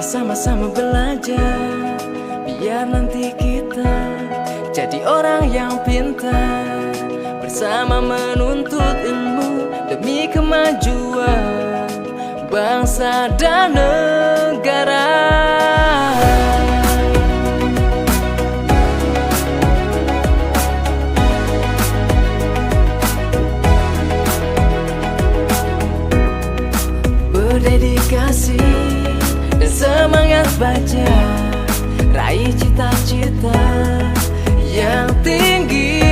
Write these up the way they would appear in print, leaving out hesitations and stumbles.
sama-sama belajar, biar nanti kita jadi orang yang pintar, bersama menuntut ilmu demi kemajuan bangsa dan negara. Berdedikasi dan semangat baca, raih cita-cita yang tinggi,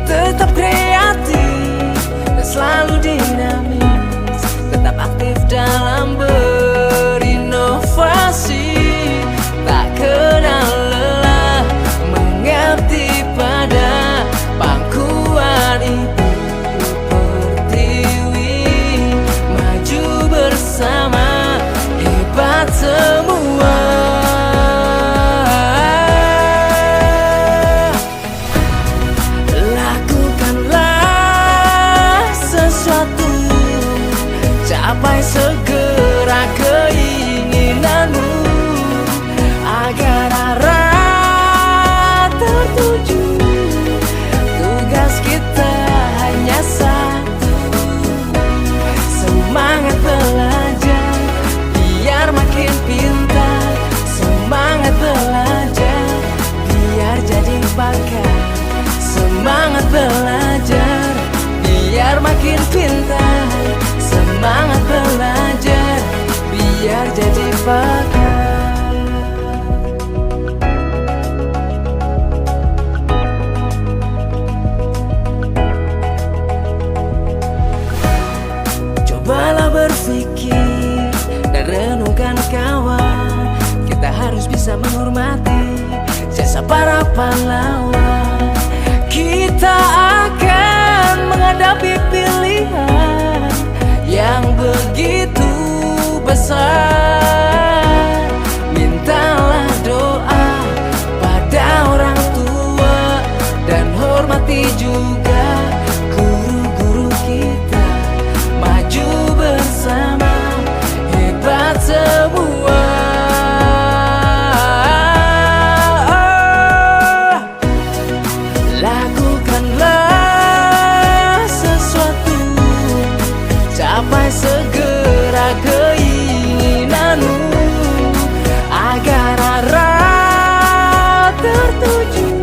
tetap kreatif dan selalu dinamis, tetap aktif dalam berinovasi, tak kenal lelah mengabdi pada pangkuan ibu pertiwi, maju bersama hebat semua. Lakukanlah sesuatu, capai segera keinginanmu, agar arah tertuju. Tugas kita hanya satu, semangat belajar biar makin pintar, semangat belajar biar jadi pakar, semangat belajar biar makin pintar, semangat belajar biar jadi pakar. Cobalah berpikir dan renungkan kawan, kita harus bisa menghormati jasa para pahlawan. Kita akan menghadapi pilihan yang begitu besar. Mintalah doa pada orang tua dan hormati juga guru-guru kita, maju bersama hebat semua. Lakukanlah sesuatu, capai segera keinginanmu, agar arah tertuju.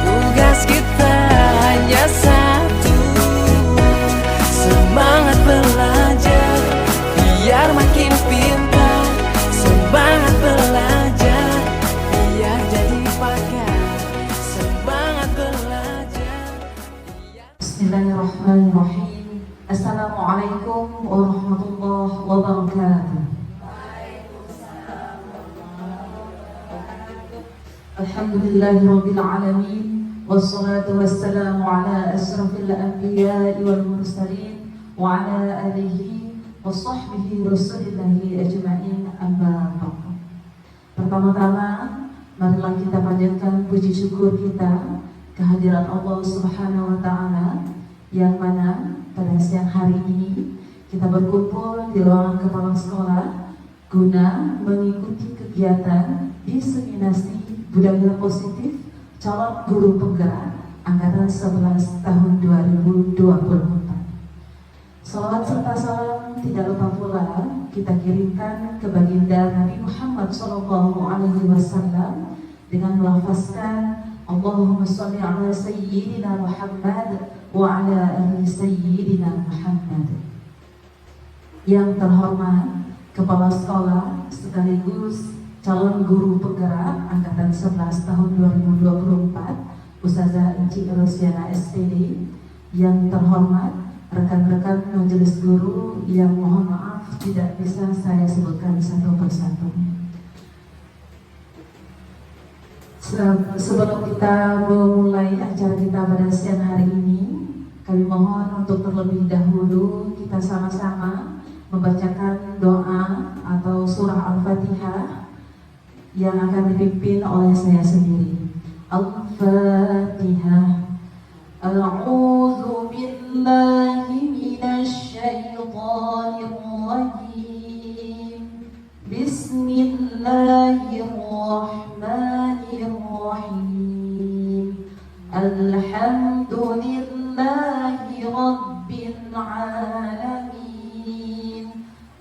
Tugas kita hanya satu, semangat belajar biar makin pintar, semangat belajar biar jadi pakar, semangat belajar biar... Bismillahirrahmanirrahim. Assalamualaikum warahmatullahi wabarakatuh. Alhamdulillahirabbil alamin, wassalatu wassalamu ala asyrafil anbiya'i wal mursalin wa ala alihi wa sahbihi rasulillahi ajma'in, amma ba'du. Pertama-tama marilah kita panjatkan puji syukur kita kehadiran Allah Subhanahu wa taala, yang mana pada siang hari ini kita berkumpul di ruangan kepala sekolah guna mengikuti kegiatan diseminasi budaya positif calon guru penggerak angkatan 11 tahun 2024. Salawat serta salam tidak lupa pula kita kirimkan ke baginda Nabi Muhammad SAW dengan melafazkan Allahumma sholli ala sayyidina Muhammad wa ala ali sayyidina Muhammad. Yang terhormat Kepala Sekolah sekaligus calon guru penggerak angkatan 11 tahun 2024, Ustazah Enci Rosiana SPD. Yang terhormat rekan-rekan majelis guru yang mohon maaf tidak bisa saya sebutkan satu persatu. Sebelum kita memulai acara kita pada siang hari ini, kami mohon untuk terlebih dahulu kita sama-sama membacakan doa atau surah Al-Fatihah yang akan dipimpin oleh saya sendiri. Al-Fatihah. A'udzu billahi minasy syaithanir rajim. Bismillahirrahmanirrahim. Alhamdulillahi Rabbil Alamin.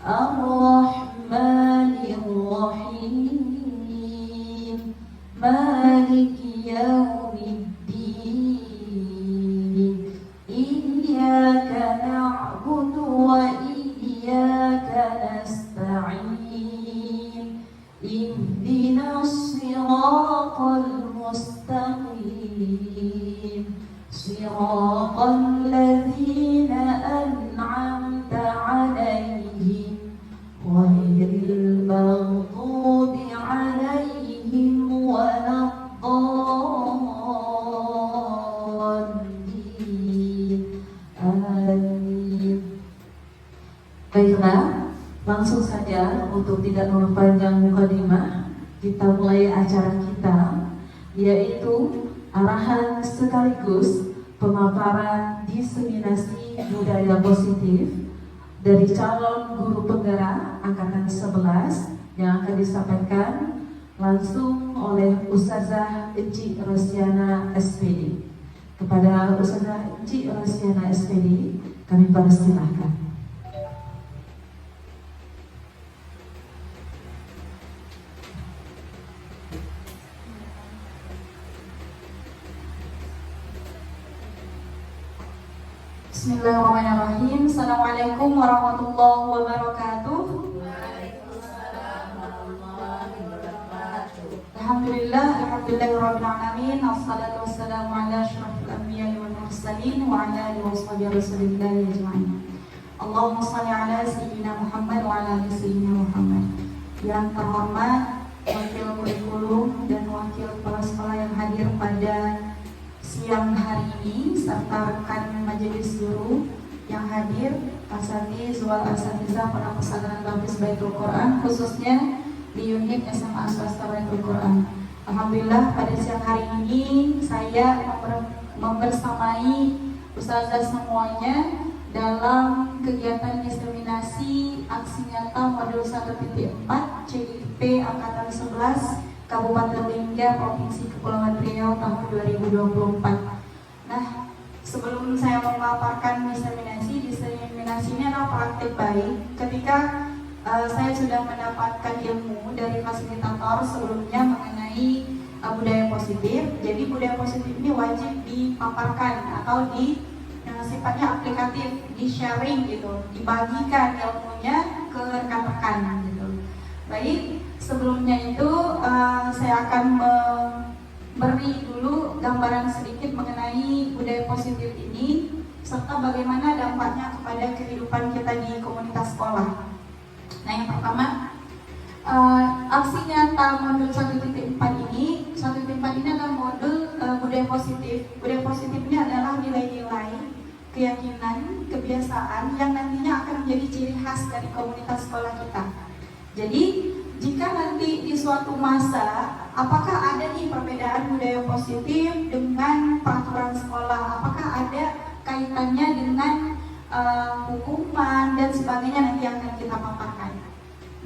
Ar-Rahmanirrahim. Maliki Yawmiddin. Iyyaka na'budu wa iyyaka nasta'in. Ihdinas siratal mustaqim. Siratal ladzina an'amta 'alaihim ghairil maghdubi 'alaihim waladdallin. Amin. Baiklah, langsung saja untuk tidak memperpanjang mukadimah, kita mulai acara kita, yaitu arahan sekaligus pemaparan diseminasi budaya positif dari calon guru penggerak angkatan 11 yang akan disampaikan langsung oleh Ustazah Eci Rosyana SPD. Kepada Ustazah Eci Rosyana SPD kami persilahkan. Bismillahirrahmanirrahim. Assalamualaikum warahmatullahi wabarakatuh. Alhamdulillahirabbil alamin. Wassalatu wassalamu ala asyrafil anbiya'i wal mursalin wa ala alihi washabihi rasulillahi ajma'in. Allahumma shalli ala sayyidina Muhammad wa ala ali sayyidina Muhammad. Yang terhormat wakil kurikulum dan wakil kepala sekolah yang hadir pada siang hari ini, serta rekan majelis guru yang hadir, Asatiz wal Asatizah pada pesantren Babis Baitul Quran, khususnya di unit SMA swasta Baitul Quran. Alhamdulillah pada siang hari ini saya membersamai ustazah semuanya dalam kegiatan diseminasi aksi nyata modul 1.4 CIP angkatan 11 Kabupaten Lingga, Provinsi Kepulauan Riau tahun 2024. Nah, sebelum saya memaparkan diseminasi ini adalah praktik baik. Ketika saya sudah mendapatkan ilmu dari fasilitator sebelumnya mengenai budaya positif. Jadi budaya positif ini wajib dipaparkan atau yang sifatnya aplikatif, di-sharing gitu, dibagikan ilmunya ke rekan-rekan gitu. Baik. Sebelumnya itu saya akan memberi dulu gambaran sedikit mengenai budaya positif ini serta bagaimana dampaknya kepada kehidupan kita di komunitas sekolah. Nah, yang pertama, aksi nyata modul 1.4 ini adalah modul budaya positif. Budaya positif ini adalah nilai-nilai, keyakinan, kebiasaan yang nantinya akan menjadi ciri khas dari komunitas sekolah kita. Jadi jika nanti di suatu masa, apakah ada nih perbedaan budaya positif dengan peraturan sekolah? Apakah ada kaitannya dengan hukuman dan sebagainya nanti akan kita paparkan.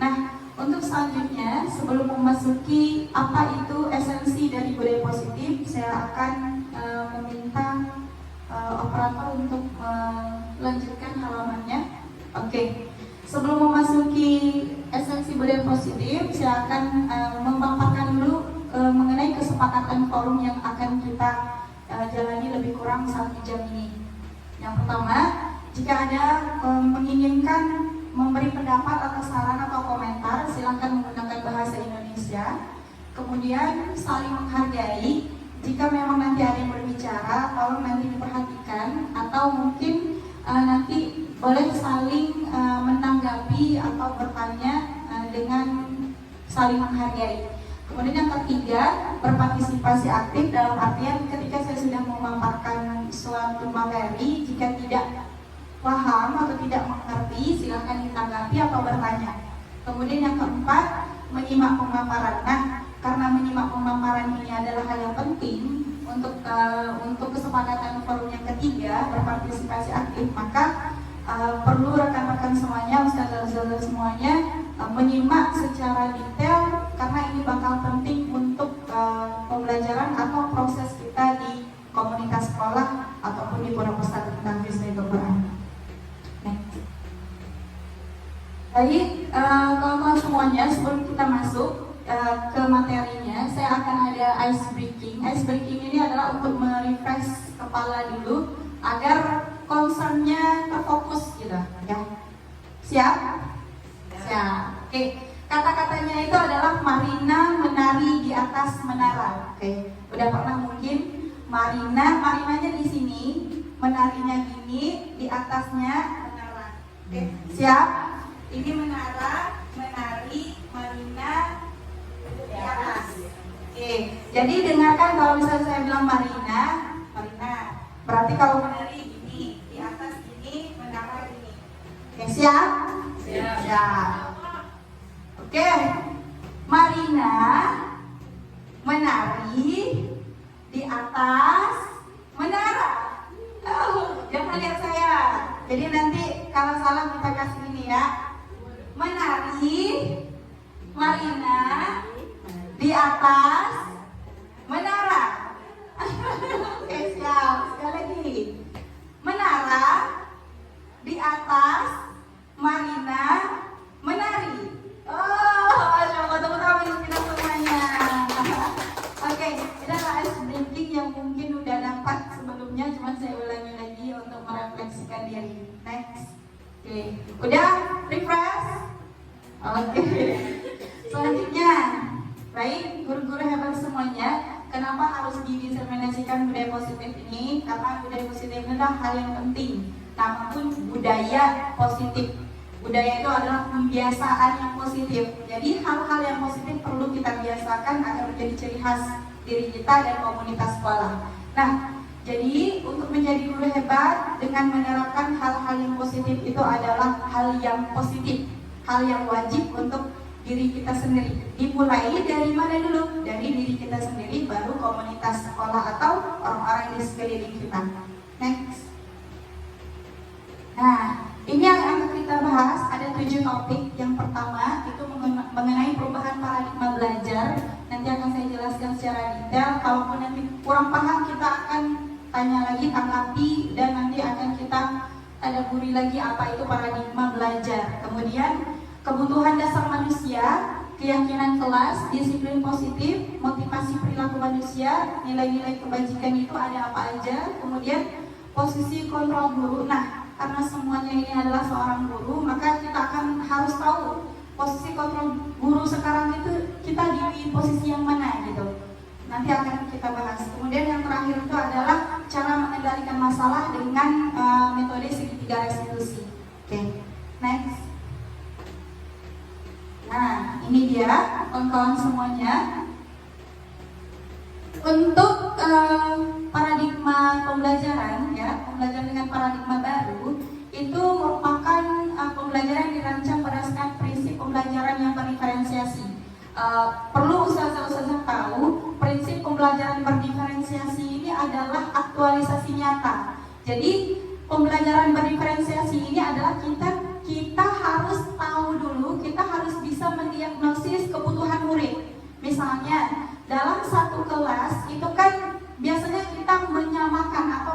Nah, untuk selanjutnya, sebelum memasuki apa itu esensi dari budaya positif, saya akan meminta operator untuk melanjutkan halamannya. Oke. Sebelum memasuki esensi budaya positif, saya akan memaparkan dulu mengenai kesepakatan forum yang akan kita jalani lebih kurang 1 jam ini. Yang pertama, jika ada menginginkan memberi pendapat atau saran atau komentar, silakan menggunakan bahasa Indonesia. Kemudian saling menghargai. Jika memang nanti ada yang berbicara, tolong nanti diperhatikan atau mungkin nanti boleh saling menanggapi atau bertanya dengan saling menghargai. Kemudian yang ketiga, berpartisipasi aktif dalam artian ketika saya sudah memaparkan suatu materi, jika tidak paham atau tidak mengerti, silakan ditanggapi atau bertanya. Kemudian yang keempat, menyimak pemaparan. Nah, karena menyimak pemaparan ini adalah hal yang penting untuk kesepakatan forum yang ketiga, berpartisipasi aktif, maka perlu rekan-rekan semuanya, ustazah-ustazah semuanya menyimak secara detail karena ini bakal penting untuk pembelajaran atau proses kita di komunitas sekolah ataupun di pondok pesantren tahfiz Al-Quran. Baik, kawan-kawan semuanya, sebelum kita masuk ke materinya, saya akan ada ice breaking. Ice breaking ini adalah untuk merefresh kepala dulu agar concernnya terfokus gitu, ya. Siap? Siap. Oke. Kata-katanya itu adalah Marina menari di atas menara. Oke. Udah pernah mungkin Marinanya di sini, menarinya gini, di atasnya menara. Oke. Siap? Ini menara, menari, Marina di atas. Oke. Jadi dengarkan kalau misalnya saya bilang Marina. Berarti kalau menari gini, di atas gini, menara gini. Oke, siap? Siap. Oke. Marina menari di atas menara. Jangan lihat saya. Jadi nanti kalau salah kita kasih ini ya. Menari Marina di atas menara. Oke, siap. Sekali lagi. Menara di atas Marina menari. Masya Allah, tepuk tangan untuk kita semuanya. Oke, ini adalah ice breaking yang mungkin udah dapat sebelumnya, cuma saya ulangi lagi untuk merefleksikan diri. Next. Oke, udah refresh? Oke. Selanjutnya, baik guru-guru hebat semuanya, kenapa harus didiseminasikan budaya positif ini? Karena budaya positif ini adalah hal yang penting. Nama pun budaya positif. Budaya itu adalah pembiasaan yang positif. Jadi hal-hal yang positif perlu kita biasakan agar menjadi ciri khas diri kita dan komunitas sekolah. Nah, jadi untuk menjadi guru hebat dengan menerapkan hal-hal yang positif itu adalah hal yang positif, hal yang wajib untuk diri kita sendiri. Dimulai dari mana dulu? Dari diri kita sendiri, baru komunitas sekolah atau orang-orang di sekeliling kita. Next. Nah, ini yang akan kita bahas, ada 7 topik. Yang pertama itu mengenai perubahan paradigma belajar. Nanti akan saya jelaskan secara detail. Kalaupun nanti kurang paham, kita akan tanya lagi, tanggapi, dan nanti akan kita tadaburi lagi apa itu paradigma belajar. Kemudian kebutuhan dasar manusia, keyakinan kelas, disiplin positif, motivasi perilaku manusia, nilai-nilai kebajikan itu ada apa aja. Kemudian posisi kontrol guru. Nah, karena semuanya ini adalah seorang guru, maka kita akan harus tahu posisi kontrol guru sekarang itu kita di posisi yang mana gitu. Nanti akan kita bahas. Kemudian yang terakhir itu adalah cara mengendalikan masalah dengan metode segitiga restitusi. Oke. Next. Nah, ini dia kawan-kawan semuanya. Untuk paradigma pembelajaran, ya, pembelajaran dengan paradigma baru itu merupakan pembelajaran yang dirancang berdasarkan prinsip pembelajaran yang berdiferensiasi. Perlu ustazah-ustazah tahu, prinsip pembelajaran berdiferensiasi ini adalah aktualisasi nyata. Jadi pembelajaran berdiferensiasi ini adalah kita harus tahu dulu, kita harus bisa mendiagnosis kebutuhan murid. Misalnya dalam satu kelas itu kan biasanya kita menyamakan atau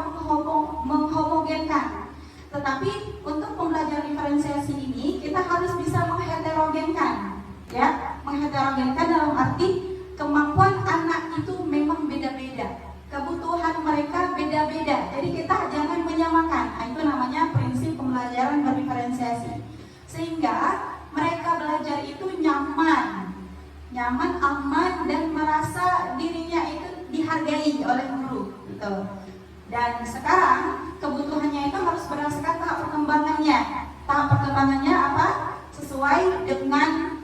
menghomogenkan. Tetapi untuk pembelajaran diferensiasi ini kita harus bisa mengheterogenkan, ya, mengheterogenkan dalam arti kemampuan anak itu memang beda-beda, kebutuhan mereka beda-beda. Jadi kita jangan menyamakan. Nah, itu namanya prinsip pembelajaran berdiferensiasi. Sehingga mereka belajar itu nyaman, aman, dan merasa dirinya itu dihargai oleh guru, gitu. Dan sekarang kebutuhannya itu harus berdasarkan tahap perkembangannya. Tahap perkembangannya apa? Sesuai dengan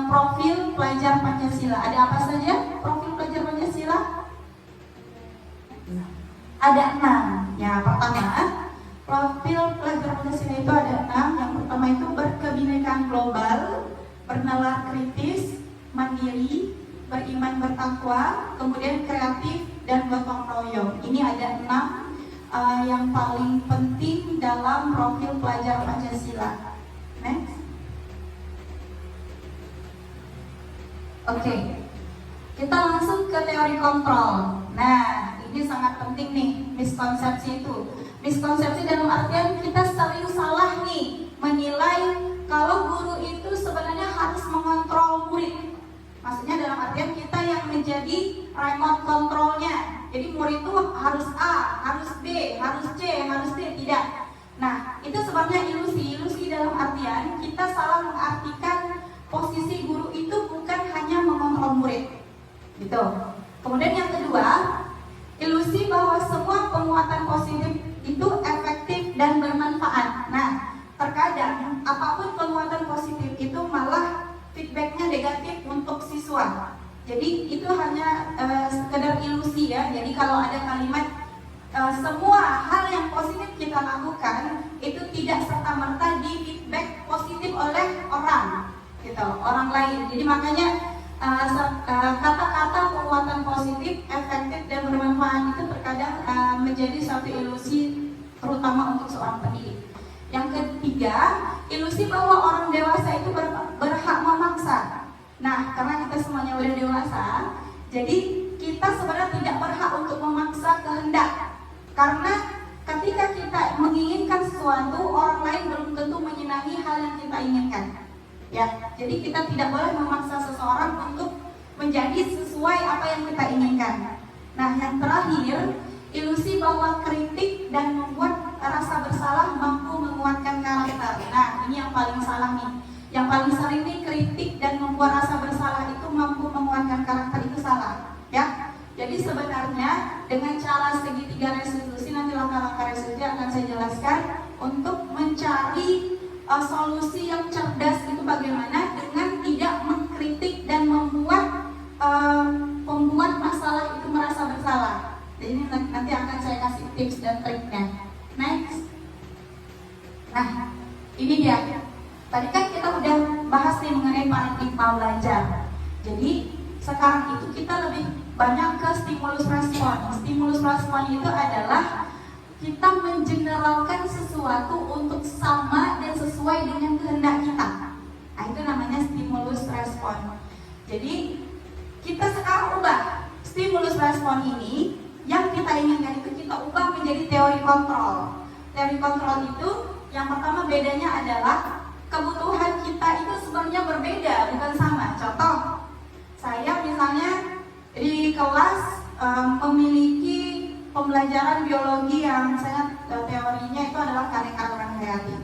profil pelajar Pancasila. Ada apa saja profil pelajar Pancasila? Ada 6. Ya, pertama, profil pelajar Pancasila itu ada 6. Yang pertama itu berkebinekaan global, bernalar kritis, mandiri, beriman bertakwa, kemudian kreatif, dan gotong royong. Ini ada 6 yang paling penting dalam profil pelajar Pancasila. Next. Oke, kita langsung ke teori kontrol. Nah, ini sangat penting nih, miskonsepsi itu. Miskonsepsi dalam artian kita sering salah nih menilai kalau guru itu sebenarnya harus mengontrol murid. Maksudnya dalam artian kita yang menjadi remote controlnya. Jadi murid itu harus A, harus B, harus C, harus D, tidak. Nah, itu sebenarnya ilusi dalam artian kita salah mengartikan posisi guru itu bukan hanya mengontrol murid. Gitu. Kemudian yang kedua, ilusi bahwa semua penguatan positif itu efektif dan bermanfaat. Nah, terkadang apapun penguatan positif itu malah feedbacknya negatif untuk siswa. Jadi itu hanya sekedar ilusi ya. Jadi kalau ada kalimat semua hal yang positif kita lakukan itu tidak serta-merta di feedback positif oleh orang, gitu, orang lain. Jadi makanya kata-kata penguatan positif, efektif dan bermanfaat itu terkadang menjadi suatu ilusi terutama untuk seorang pendidik. Yang ketiga, ilusi bahwa orang dewasa itu berhak memaksa. Nah, karena kita semuanya udah dewasa, jadi kita sebenarnya tidak berhak untuk memaksa kehendak. Karena ketika kita menginginkan sesuatu, orang lain belum tentu menyenangi hal yang kita inginkan. Ya, jadi kita tidak boleh memaksa seseorang untuk menjadi sesuai apa yang kita inginkan. Nah, yang terakhir, ilusi bahwa kritik dan membuat rasa bersalah mampu menguatkan karakter. Nah, ini yang paling salah nih. Yang paling sering nih, kritik dan membuat rasa bersalah itu mampu menguatkan karakter, itu salah. Ya, jadi sebenarnya dengan cara segitiga restitusi, nanti langkah-langkah restitusi akan saya jelaskan untuk mencari solusi yang cerdas itu bagaimana dengan tidak mengkritik dan membuat pembuat masalah itu merasa bersalah. Jadi ini nanti akan saya kasih tips dan triknya. Next. Nah, ini dia. Tadi kan kita udah bahas nih mengenai paradigma belajar. Jadi sekarang itu kita lebih banyak ke stimulus respon. Stimulus respon itu adalah kita mengeneralkan sesuatu untuk sama dan sesuai dengan kehendak kita. Nah, itu namanya stimulus respon. Jadi kita sekarang ubah stimulus respon ini, yang kita inginkan itu kita ubah menjadi teori kontrol. Teori kontrol itu yang pertama bedanya adalah kebutuhan kita itu sebenarnya berbeda, bukan sama. Contoh, saya misalnya di kelas memiliki pembelajaran biologi yang sangat teorinya itu adalah keanekaragaman hayati.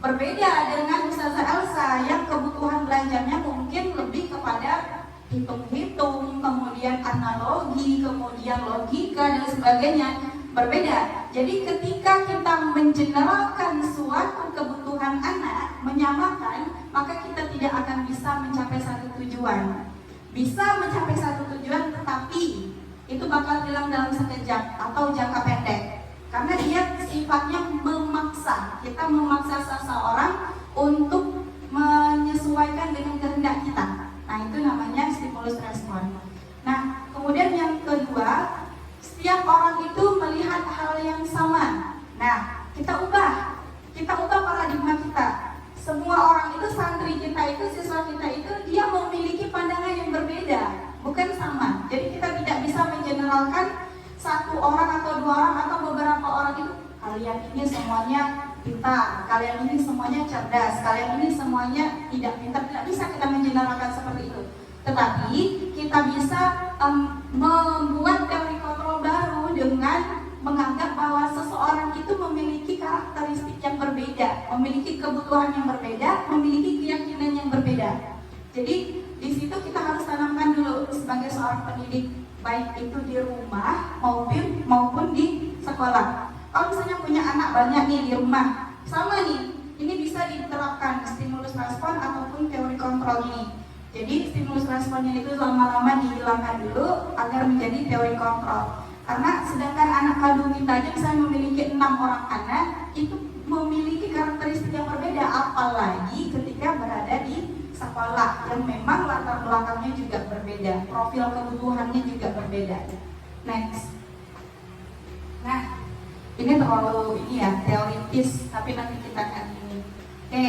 Berbeda dengan Ustazah Elsa yang kebutuhan belajarnya mungkin lebih kepada hitung-hitung, kemudian analogi, kemudian logika dan sebagainya. Berbeda. Jadi ketika kita mengeneralkan suatu kebutuhan anak, menyamakan, maka kita tidak akan bisa mencapai satu tujuan. Bisa mencapai satu tujuan, tetapi itu bakal hilang dalam sekejap atau jangka pendek. Karena dia sifatnya memaksa. Kita memaksa seseorang untuk menyesuaikan dengan kehendak kita. Nah, itu namanya stimulus respon. Nah, kemudian yang kedua, setiap orang itu melihat hal yang sama. Nah, kita ubah paradigma kita. Semua orang itu, santri kita itu, siswa kita itu, dia memiliki pandangan yang berbeda, bukan sama. Jadi kita tidak bisa mengeneralkan satu orang atau dua orang atau beberapa orang itu, kalian ini semuanya pintar, kalian ini semuanya cerdas, kalian ini semuanya tidak pintar. Tidak bisa kita mengeneralkan seperti itu. Tetapi kita bisa membuat teori kontrol baru dengan menganggap bahwa seseorang itu memiliki karakteristik yang berbeda, memiliki kebutuhan yang berbeda, memiliki keyakinan yang berbeda. Jadi di situ kita harus tanamkan dulu sebagai seorang pendidik, baik itu di rumah maupun di sekolah. Kalau misalnya punya anak banyak nih di rumah, sama nih, ini bisa diterapkan stimulus respon ataupun teori kontrol ini. Jadi stimulus responnya itu lama-lama dihilangkan dulu agar menjadi teori kontrol. Karena sedangkan anak kandung kita aja misalnya memiliki 6 orang anak, itu memiliki karakteristik yang berbeda, apalagi ketika berada di sekolah yang memang latar belakangnya juga berbeda, profil kebutuhannya juga berbeda. Next. Nah, ini ini terlalu ini ya teoritis, tapi nanti kita akan ini. Oke,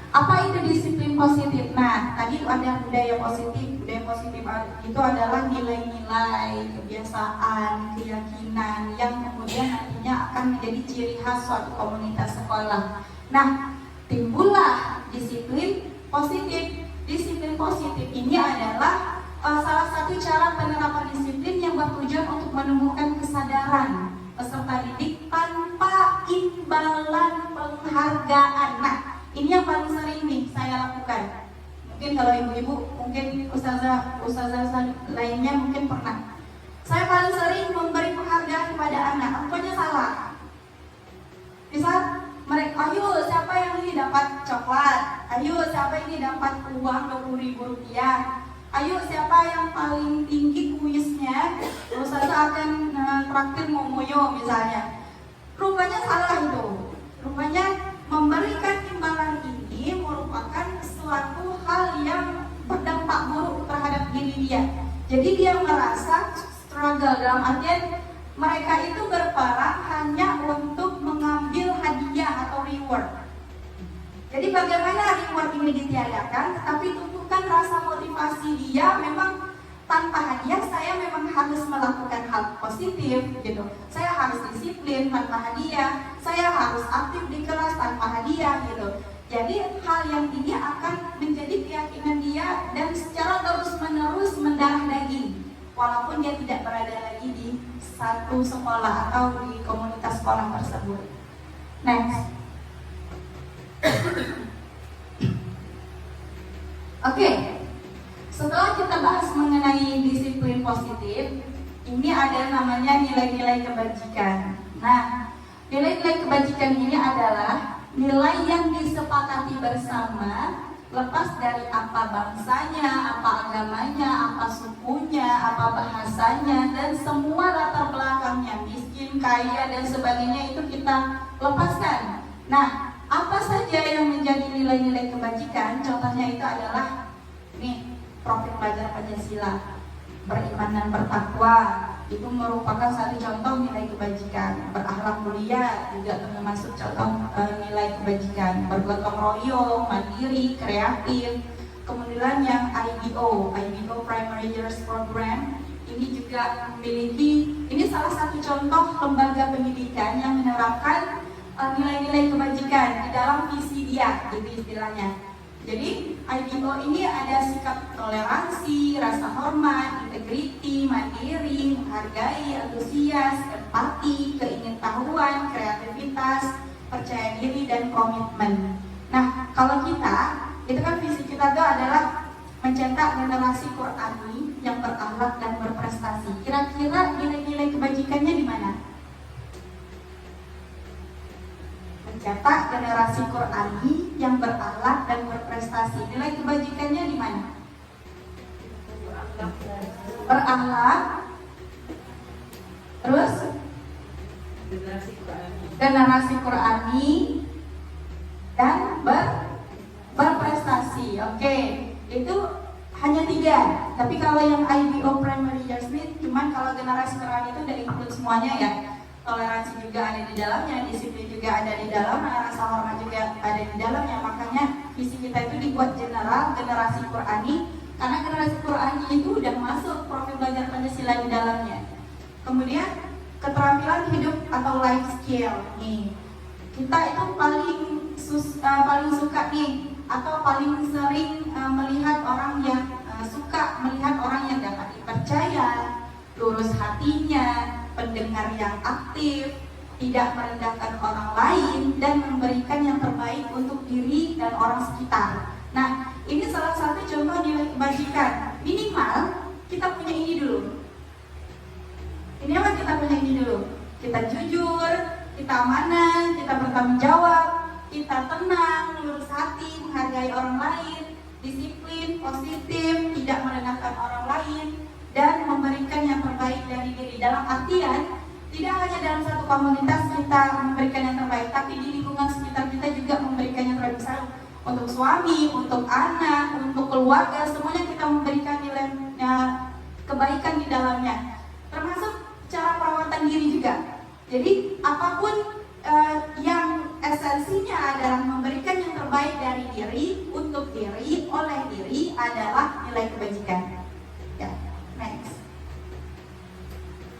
apa itu disiplin positif? Nah, tadi ada budaya positif. Budaya positif itu adalah nilai-nilai, kebiasaan, keyakinan yang kemudian nantinya akan menjadi ciri khas suatu komunitas sekolah. Nah, timbullah disiplin positif. Disiplin positif ini adalah salah satu cara penerapan disiplin yang bertujuan untuk menumbuhkan kesadaran peserta didik tanpa imbalan penghargaan. Nah, ini yang paling sering nih saya lakukan. Mungkin kalau ibu-ibu, mungkin ustazah lainnya mungkin pernah. Saya paling sering memberi penghargaan kepada anak. Pokoknya salah. Misal mereka, ayo siapa yang ini dapat coklat, ayo siapa ini dapat uang 20.000 rupiah, ayo siapa yang paling tinggi kuisnya, ustazah akan traktir momoyo misalnya. Rupanya salah itu. Rupanya memberikan imbalan ini merupakan suatu hal yang berdampak buruk terhadap diri dia. Jadi dia merasa struggle, dalam artian mereka itu berperang hanya untuk mengambil hadiah atau reward. Jadi bagaimana reward ini ditiadakan, tetapi tumbuhkan rasa motivasi dia memang tanpa hadiah saya memang harus melakukan hal positif gitu. Saya harus disiplin tanpa hadiah, saya harus aktif di kelas tanpa hadiah gitu. Jadi hal yang ini akan menjadi keyakinan dia dan secara terus-menerus mendarah daging. Walaupun dia tidak berada lagi di satu sekolah atau di komunitas sekolah tersebut. Next. Oke. Setelah kita bahas mengenai disiplin positif, ini ada namanya nilai-nilai kebajikan. Nah, nilai-nilai kebajikan ini adalah nilai yang disepakati bersama, lepas dari apa bangsanya, apa agamanya, apa sukunya, apa bahasanya, dan semua latar belakangnya, miskin, kaya, dan sebagainya itu kita lepaskan. Nah, apa saja yang menjadi nilai-nilai kebajikan? Contohnya itu adalah nih, profil pelajar Pancasila, beriman dan bertakwa, itu merupakan satu contoh nilai kebajikan. Berakhlak mulia juga termasuk contoh nilai kebajikan. Bergotong royong, mandiri, kreatif. Kemudian yang IBO Primary Years Program, ini juga memiliki, ini salah satu contoh lembaga pendidikan yang menerapkan nilai-nilai kebajikan di dalam visi dia, gitu istilahnya. Jadi IBO ini ada sikap toleransi, rasa hormat, integriti, mandiri, menghargai, antusias, empati, keingintahuan, kreativitas, percaya diri, dan komitmen. Nah, kalau kita, itu kan visi kita itu adalah mencetak generasi Qurani yang berakhlak dan berprestasi. Kira-kira nilai-nilai kebajikannya di mana? Mencetak generasi Qurani yang berakhlak dan berprestasi. Nilai kebajikannya di mana? Berakhlak. Terus generasi Qurani dan berprestasi. Oke, itu hanya 3. Tapi kalau yang IBO Primary Years ini, cuman kalau generasi Qurani itu udah include semuanya ya. Toleransi juga ada di dalamnya, disiplin juga ada di dalamnya, rasa hormat juga ada di dalamnya. Makanya visi kita itu dibuat general, generasi Qurani, karena generasi Qurani itu udah masuk profil belajar Pancasila di dalamnya. Kemudian keterampilan hidup atau life skill nih, kita itu paling suka nih, atau paling sering melihat orang yang suka melihat orang yang dapat dipercaya, lurus hatinya, pendengar yang aktif, tidak merendahkan orang lain, dan memberikan yang terbaik untuk diri dan orang sekitar. Nah, ini salah satu contoh nilai kebajikan. Minimal kita punya ini dulu. Ini apa kita punya ini dulu? Kita jujur, kita amanah, kita bertanggung jawab, kita tenang, lurus hati, menghargai orang lain, disiplin, positif, tidak merendahkan orang lain, dan memberikan yang terbaik dari diri. Dalam artian, tidak hanya dalam satu komunitas kita memberikan yang terbaik, tapi di lingkungan sekitar kita juga memberikan yang terbaik. Misalnya untuk suami, untuk anak, untuk keluarga, semuanya kita memberikan nilai kebaikan di dalamnya. Termasuk cara perawatan diri juga. Jadi apapun yang esensinya adalah memberikan yang terbaik dari diri, untuk diri, oleh diri adalah nilai kebajikan. Ya, next.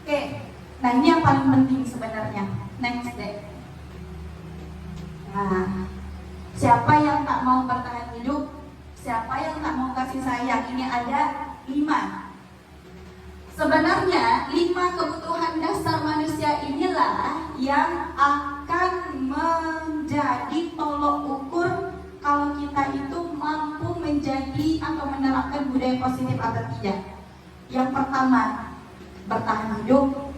Oke, nah ini yang paling penting sebenarnya. Next deh. Nah, siapa yang tak mau bertahan hidup? Siapa yang tak mau kasih sayang? Ini ada 5. Sebenarnya 5 kebutuhan dasar manusia inilah yang akan menjadi tolok ukur kalau kita itu mampu menjadi atau menerapkan budaya positif atau tidak. Yang pertama, bertahan hidup.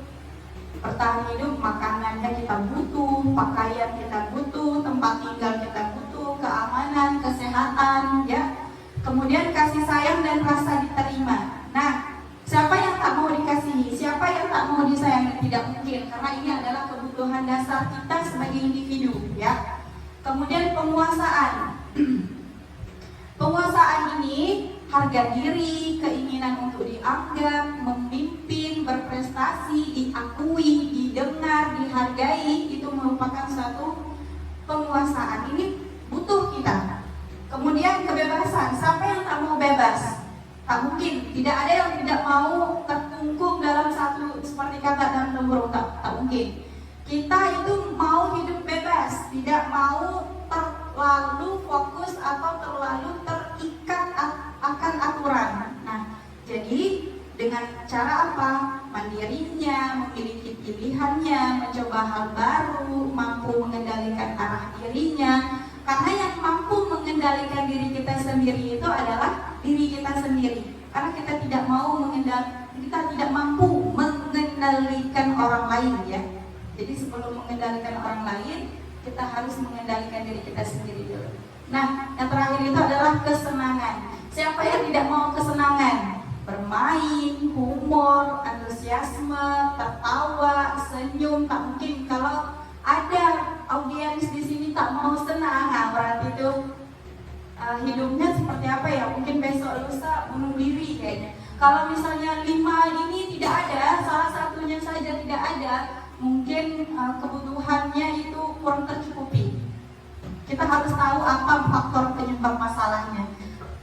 Bertahan hidup, makanannya kita butuh, pakaian kita butuh, tempat tinggal kita butuh, keamanan, kesehatan, ya. Kemudian kasih sayang dan rasa diterima. Nah, siapa yang tak mau dikasihi? Siapa yang tak mau disayangi? Tidak mungkin, karena ini adalah kebutuhan dasar kita sebagai individu, ya. Kemudian penguasaan. Penguasaan ini harga diri, keinginan untuk dianggap, memimpin, berprestasi, diakui, didengar, dihargai, itu merupakan suatu penguasaan. Ini butuh kita. Kemudian kebebasan. Siapa yang tak mau bebas? Tak mungkin. Tidak ada yang tidak mau terkungkung dalam satu, seperti kata dalam lemburung, tak mungkin. Kita itu mau hidup bebas, tidak mau terlalu fokus atau terlalu terikat akan aturan. Nah, jadi dengan cara apa? Mandirinya, memiliki pilihannya, mencoba hal baru, mampu mengendalikan arah dirinya. Karena yang mampu mengendalikan diri kita sendiri itu adalah diri kita sendiri. Karena kita tidak mampu mengendalikan orang lain, ya. Jadi sebelum mengendalikan orang lain, kita harus mengendalikan diri kita sendiri dulu. Nah, yang terakhir itu adalah kesenangan. Siapa yang tidak mau kesenangan? Bermain, humor, antusiasme, tertawa, senyum. Tak mungkin kalau ada audiens di sini tak mau senang, nah berarti itu hidupnya seperti apa ya? Mungkin besok lusa bunuh diri kayaknya. Kalau misalnya 5 ini tidak ada, salah satunya saja tidak ada, mungkin kebutuhannya itu kurang tercukupi. Kita harus tahu apa faktor penyebab masalahnya.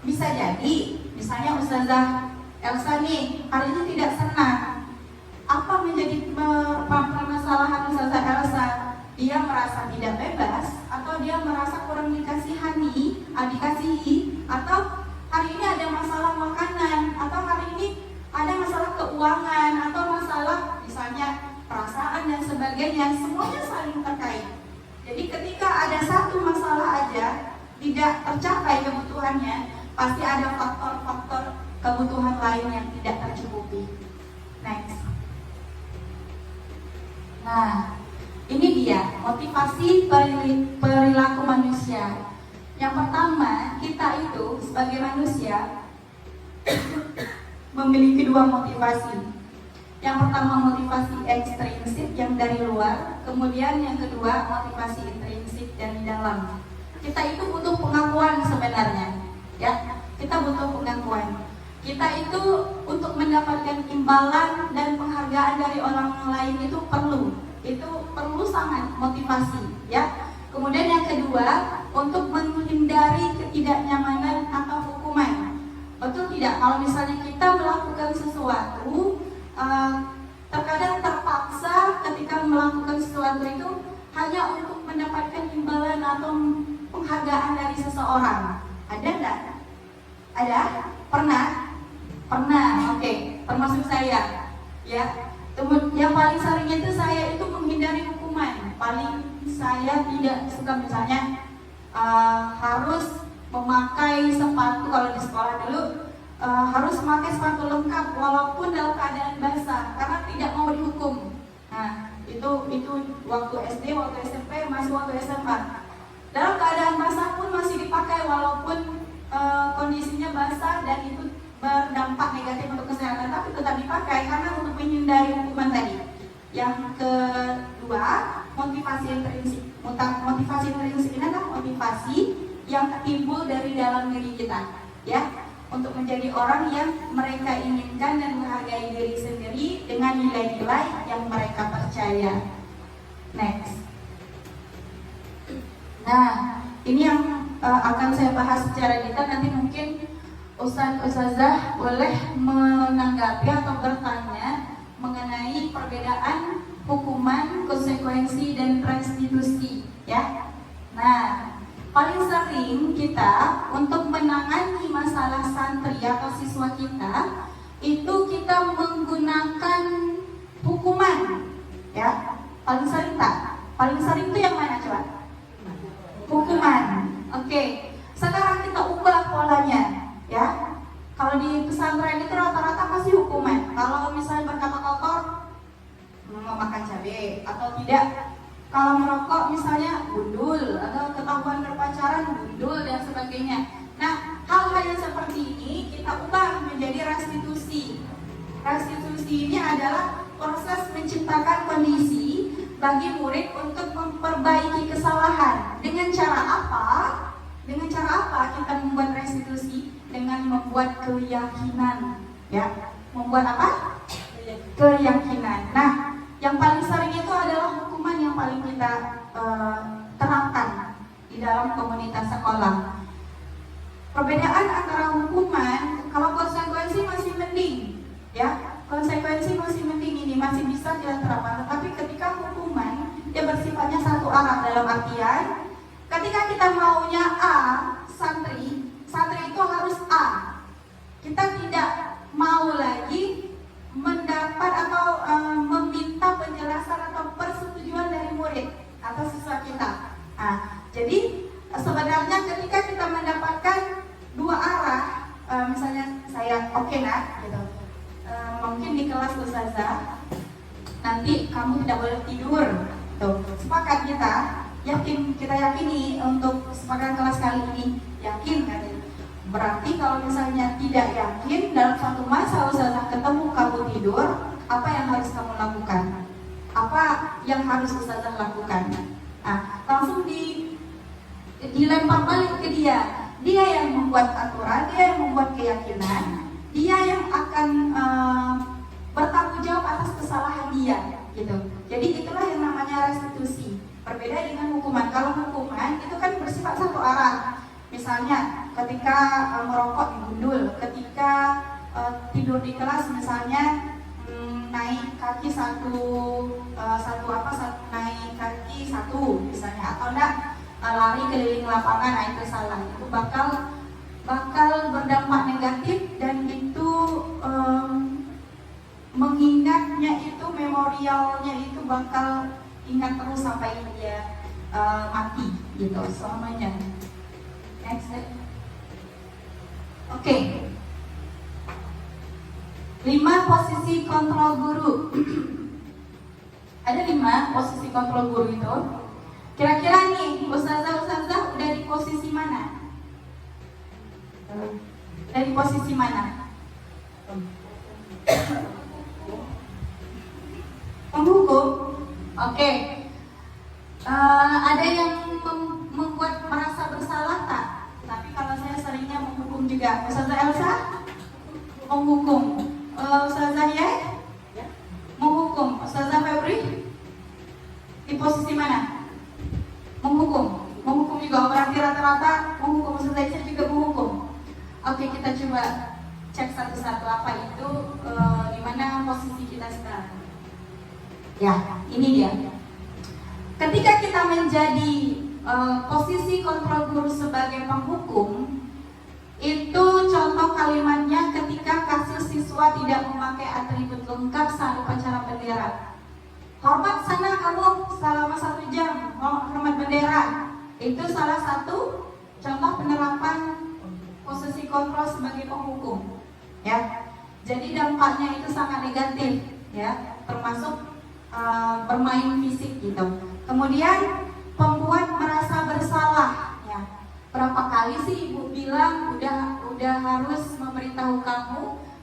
Bisa jadi, misalnya Ustazah Elsa nih hari ini tidak senang. Apa menjadi permasalahan Ustazah Elsa? Dia merasa tidak bebas, atau dia merasa kurang dikasihani, dikasihi, atau hari ini ada masalah makanan, atau hari ini ada masalah keuangan, atau masalah misalnya perasaan dan sebagainya. Semuanya saling terkait. Jadi ketika ada satu masalah aja tidak tercapai kebutuhannya, pasti ada faktor-faktor kebutuhan lain yang tidak tercukupi. Next. Nah, ini dia motivasi perilaku manusia. Yang pertama, kita itu sebagai manusia memiliki 2 motivasi. Yang pertama motivasi ekstrinsik yang dari luar, kemudian yang kedua motivasi intrinsik dari dalam. Kita itu butuh pengakuan sebenarnya, ya. Kita butuh pengakuan. Kita itu untuk mendapatkan imbalan dan penghargaan dari orang lain itu perlu sangat motivasi, ya. Kemudian yang kedua, untuk menghindari ketidaknyamanan atau hukuman. Betul tidak? Kalau misalnya kita melakukan sesuatu, terkadang terpaksa ketika melakukan sesuatu itu hanya untuk mendapatkan imbalan atau penghargaan dari seseorang. Ada enggak? Ada? Pernah? Oke. Termasuk saya, ya. Yang paling sering itu saya itu menghindari hukuman. Paling saya tidak suka misalnya harus memakai sepatu. Kalau di sekolah dulu harus memakai sepatu lengkap walaupun dalam keadaan basah karena tidak mau dihukum. Nah, itu waktu SD, waktu SMP, masih waktu SMA. Dalam keadaan basah pun masih dipakai walaupun kondisinya basah dan itu berdampak negatif untuk kesehatan, tapi tetap dipakai karena untuk menghindari hukuman tadi. Yang kedua, motivasi intrinsik. Motivasi intrinsik ini adalah motivasi yang timbul dari dalam diri kita, ya, untuk menjadi orang yang mereka inginkan dan menghargai diri sendiri dengan nilai-nilai yang mereka percaya. Next. Nah, ini yang akan saya bahas secara detail. Nanti mungkin Ustazah boleh menanggapi atau bertanya mengenai perbedaan hukuman, konsekuensi, dan restitusi, ya. Nah, paling sering kita untuk menangani masalah santri atau siswa kita itu kita menggunakan hukuman, ya. Paling sering tak? Paling sering itu yang mana coba? Hukuman. Oke. Sekarang kita ubah polanya, ya. Kalau di pesantren itu rata-rata pasti hukuman. Kalau misalnya berkata kotor, memakan cabai atau tidak. Kalau merokok misalnya gundul, atau ketahuan berpacaran gundul dan sebagainya. Nah, hal-hal yang seperti ini kita ubah menjadi restitusi. Restitusi ini adalah proses menciptakan kondisi bagi murid untuk memperbaiki kesalahan. Dengan cara apa? Dengan cara apa kita membuat restitusi? Dengan membuat keyakinan, ya. Membuat apa? Keyakinan. Nah, yang paling sering itu adalah hukuman yang paling kita terapkan di dalam komunitas sekolah. Perbedaan antara hukuman, kalau konsekuensi masih mending, ya. Konsekuensi masih mending, ini masih bisa kita terapkan. Tetapi ketika hukuman, dia bersifatnya satu arah, dalam artian ketika kita maunya A, santri itu harus A. Kita tidak mau lagi mendapat atau meminta penjelasan atau persetujuan dari murid atau siswa kita. Nah, jadi sebenarnya ketika kita mendapatkan dua arah, misalnya saya oke nak, gitu. Mungkin di kelas Ustazah nanti kamu tidak boleh tidur, tuh sepakat kita yakini untuk sepakat kelas kali ini, yakin kan? Berarti kalau misalnya tidak yakin, dalam suatu masa Ustazah ketemu kamu tidur, apa yang harus kamu lakukan? Apa yang harus Ustazah lakukan? Nah, langsung dilempar balik ke dia. Dia yang membuat aturan, dia yang membuat keyakinan, dia yang akan bertanggung jawab atas kesalahan dia, gitu. Jadi itulah yang namanya restitusi. Berbeda dengan hukuman. Kalau hukuman itu kan bersifat satu arah. Misalnya ketika merokok digundul, ketika tidur di kelas misalnya naik kaki naik kaki satu misalnya, atau enggak lari keliling lapangan, nah itu salah. Itu bakal berdampak negatif dan itu mengingatnya itu, memorialnya itu bakal ingat terus sampai dia mati gitu selamanya. Next. Oke. 5 posisi kontrol guru. Ada 5 posisi kontrol guru itu. Kira-kira nih Ustazah udah di posisi mana? Dari posisi mana? Penghukum. Oke. Ada yang membuat merasa bersalah tak? Tapi kalau saya seringnya menghukum juga. Ustazah Elsa menghukum. Ustazah ya? Menghukum. Ustazah Febri di posisi mana? Menghukum. Menghukum juga. Berarti rata-rata menghukum. Ustazah Elsa juga menghukum. Oke, kita coba cek satu-satu apa itu, di mana posisi kita sekarang. Ya, ini dia. Ketika kita menjadi posisi kontrol guru sebagai penghukum, itu contoh kalimatnya ketika kasus siswa tidak memakai atribut lengkap saat upacara bendera. Hormat sana kamu selama 1 jam, hormat bendera. Itu salah satu contoh penerapan posisi kontrol sebagai penghukum, ya. Jadi dampaknya itu sangat negatif, ya, termasuk bermain fisik gitu. Kemudian pembuat merasa bersalah, ya. Berapa kali sih ibu bilang udah harus memberitahu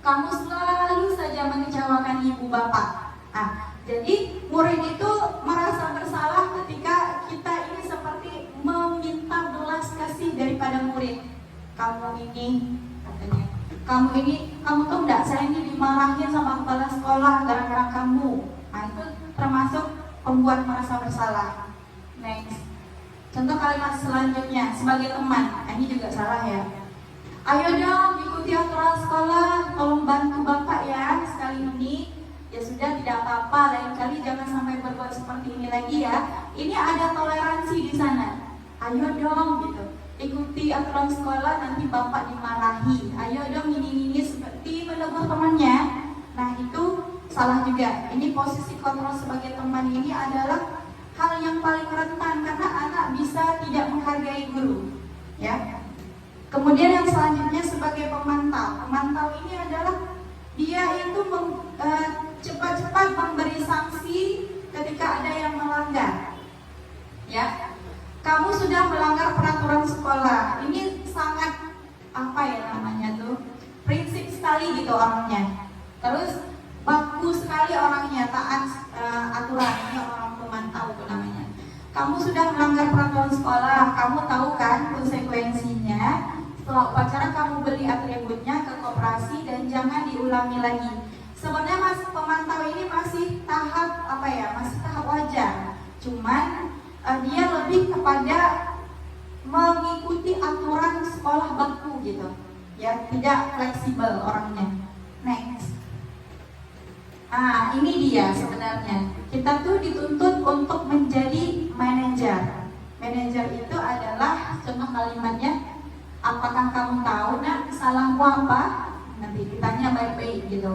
kamu selalu saja mengecewakan ibu bapak. Nah, jadi murid itu merasa bersalah ketika kita ini seperti meminta belas kasih daripada murid. Kamu ini, katanya, kamu tuh enggak, saya ini dimarahin sama kepala sekolah gara-gara kamu. Nah, itu termasuk pembuat merasa bersalah. Next. Contoh kalimat selanjutnya sebagai teman. Ini juga salah ya. Ayo dong ikuti aturan sekolah, tolong bantu bapak ya sekali ini. Ya sudah, tidak apa-apa, lain kali jangan sampai berbuat seperti ini lagi ya. Ini ada toleransi di sana. Ayo dong gitu, ikuti aturan sekolah, nanti bapak dimarahi. Ayo dong ini seperti menegur temannya. Nah itu salah juga. Ini posisi kontrol sebagai teman ini adalah hal yang paling rentan karena anak bisa tidak menghargai guru. Ya. Kemudian yang selanjutnya sebagai pemantau. Pemantau ini adalah dia itu cepat-cepat memberi sanksi ketika ada yang melanggar. Ya, kamu sudah melanggar peraturan sekolah. Ini sangat prinsip sekali gitu orangnya. Terus baku sekali orangnya, taat aturan. Ini orang pemantau itu namanya. Kamu sudah melanggar peraturan sekolah, kamu tahu kan konsekuensinya. Setelah upacara kamu beli atributnya ke koperasi dan jangan diulangi lagi. Sebenarnya pemantau ini masih tahap masih tahap wajar. Cuman dia lebih kepada mengikuti aturan sekolah baku gitu. Ya, tidak fleksibel orangnya. Next. Ini dia sebenarnya. Kita tuh dituntut untuk menjadi manajer. Manajer itu adalah contoh kalimatnya. Apakah kamu tahu kesalahanmu apa? Nanti ditanya baik-baik gitu.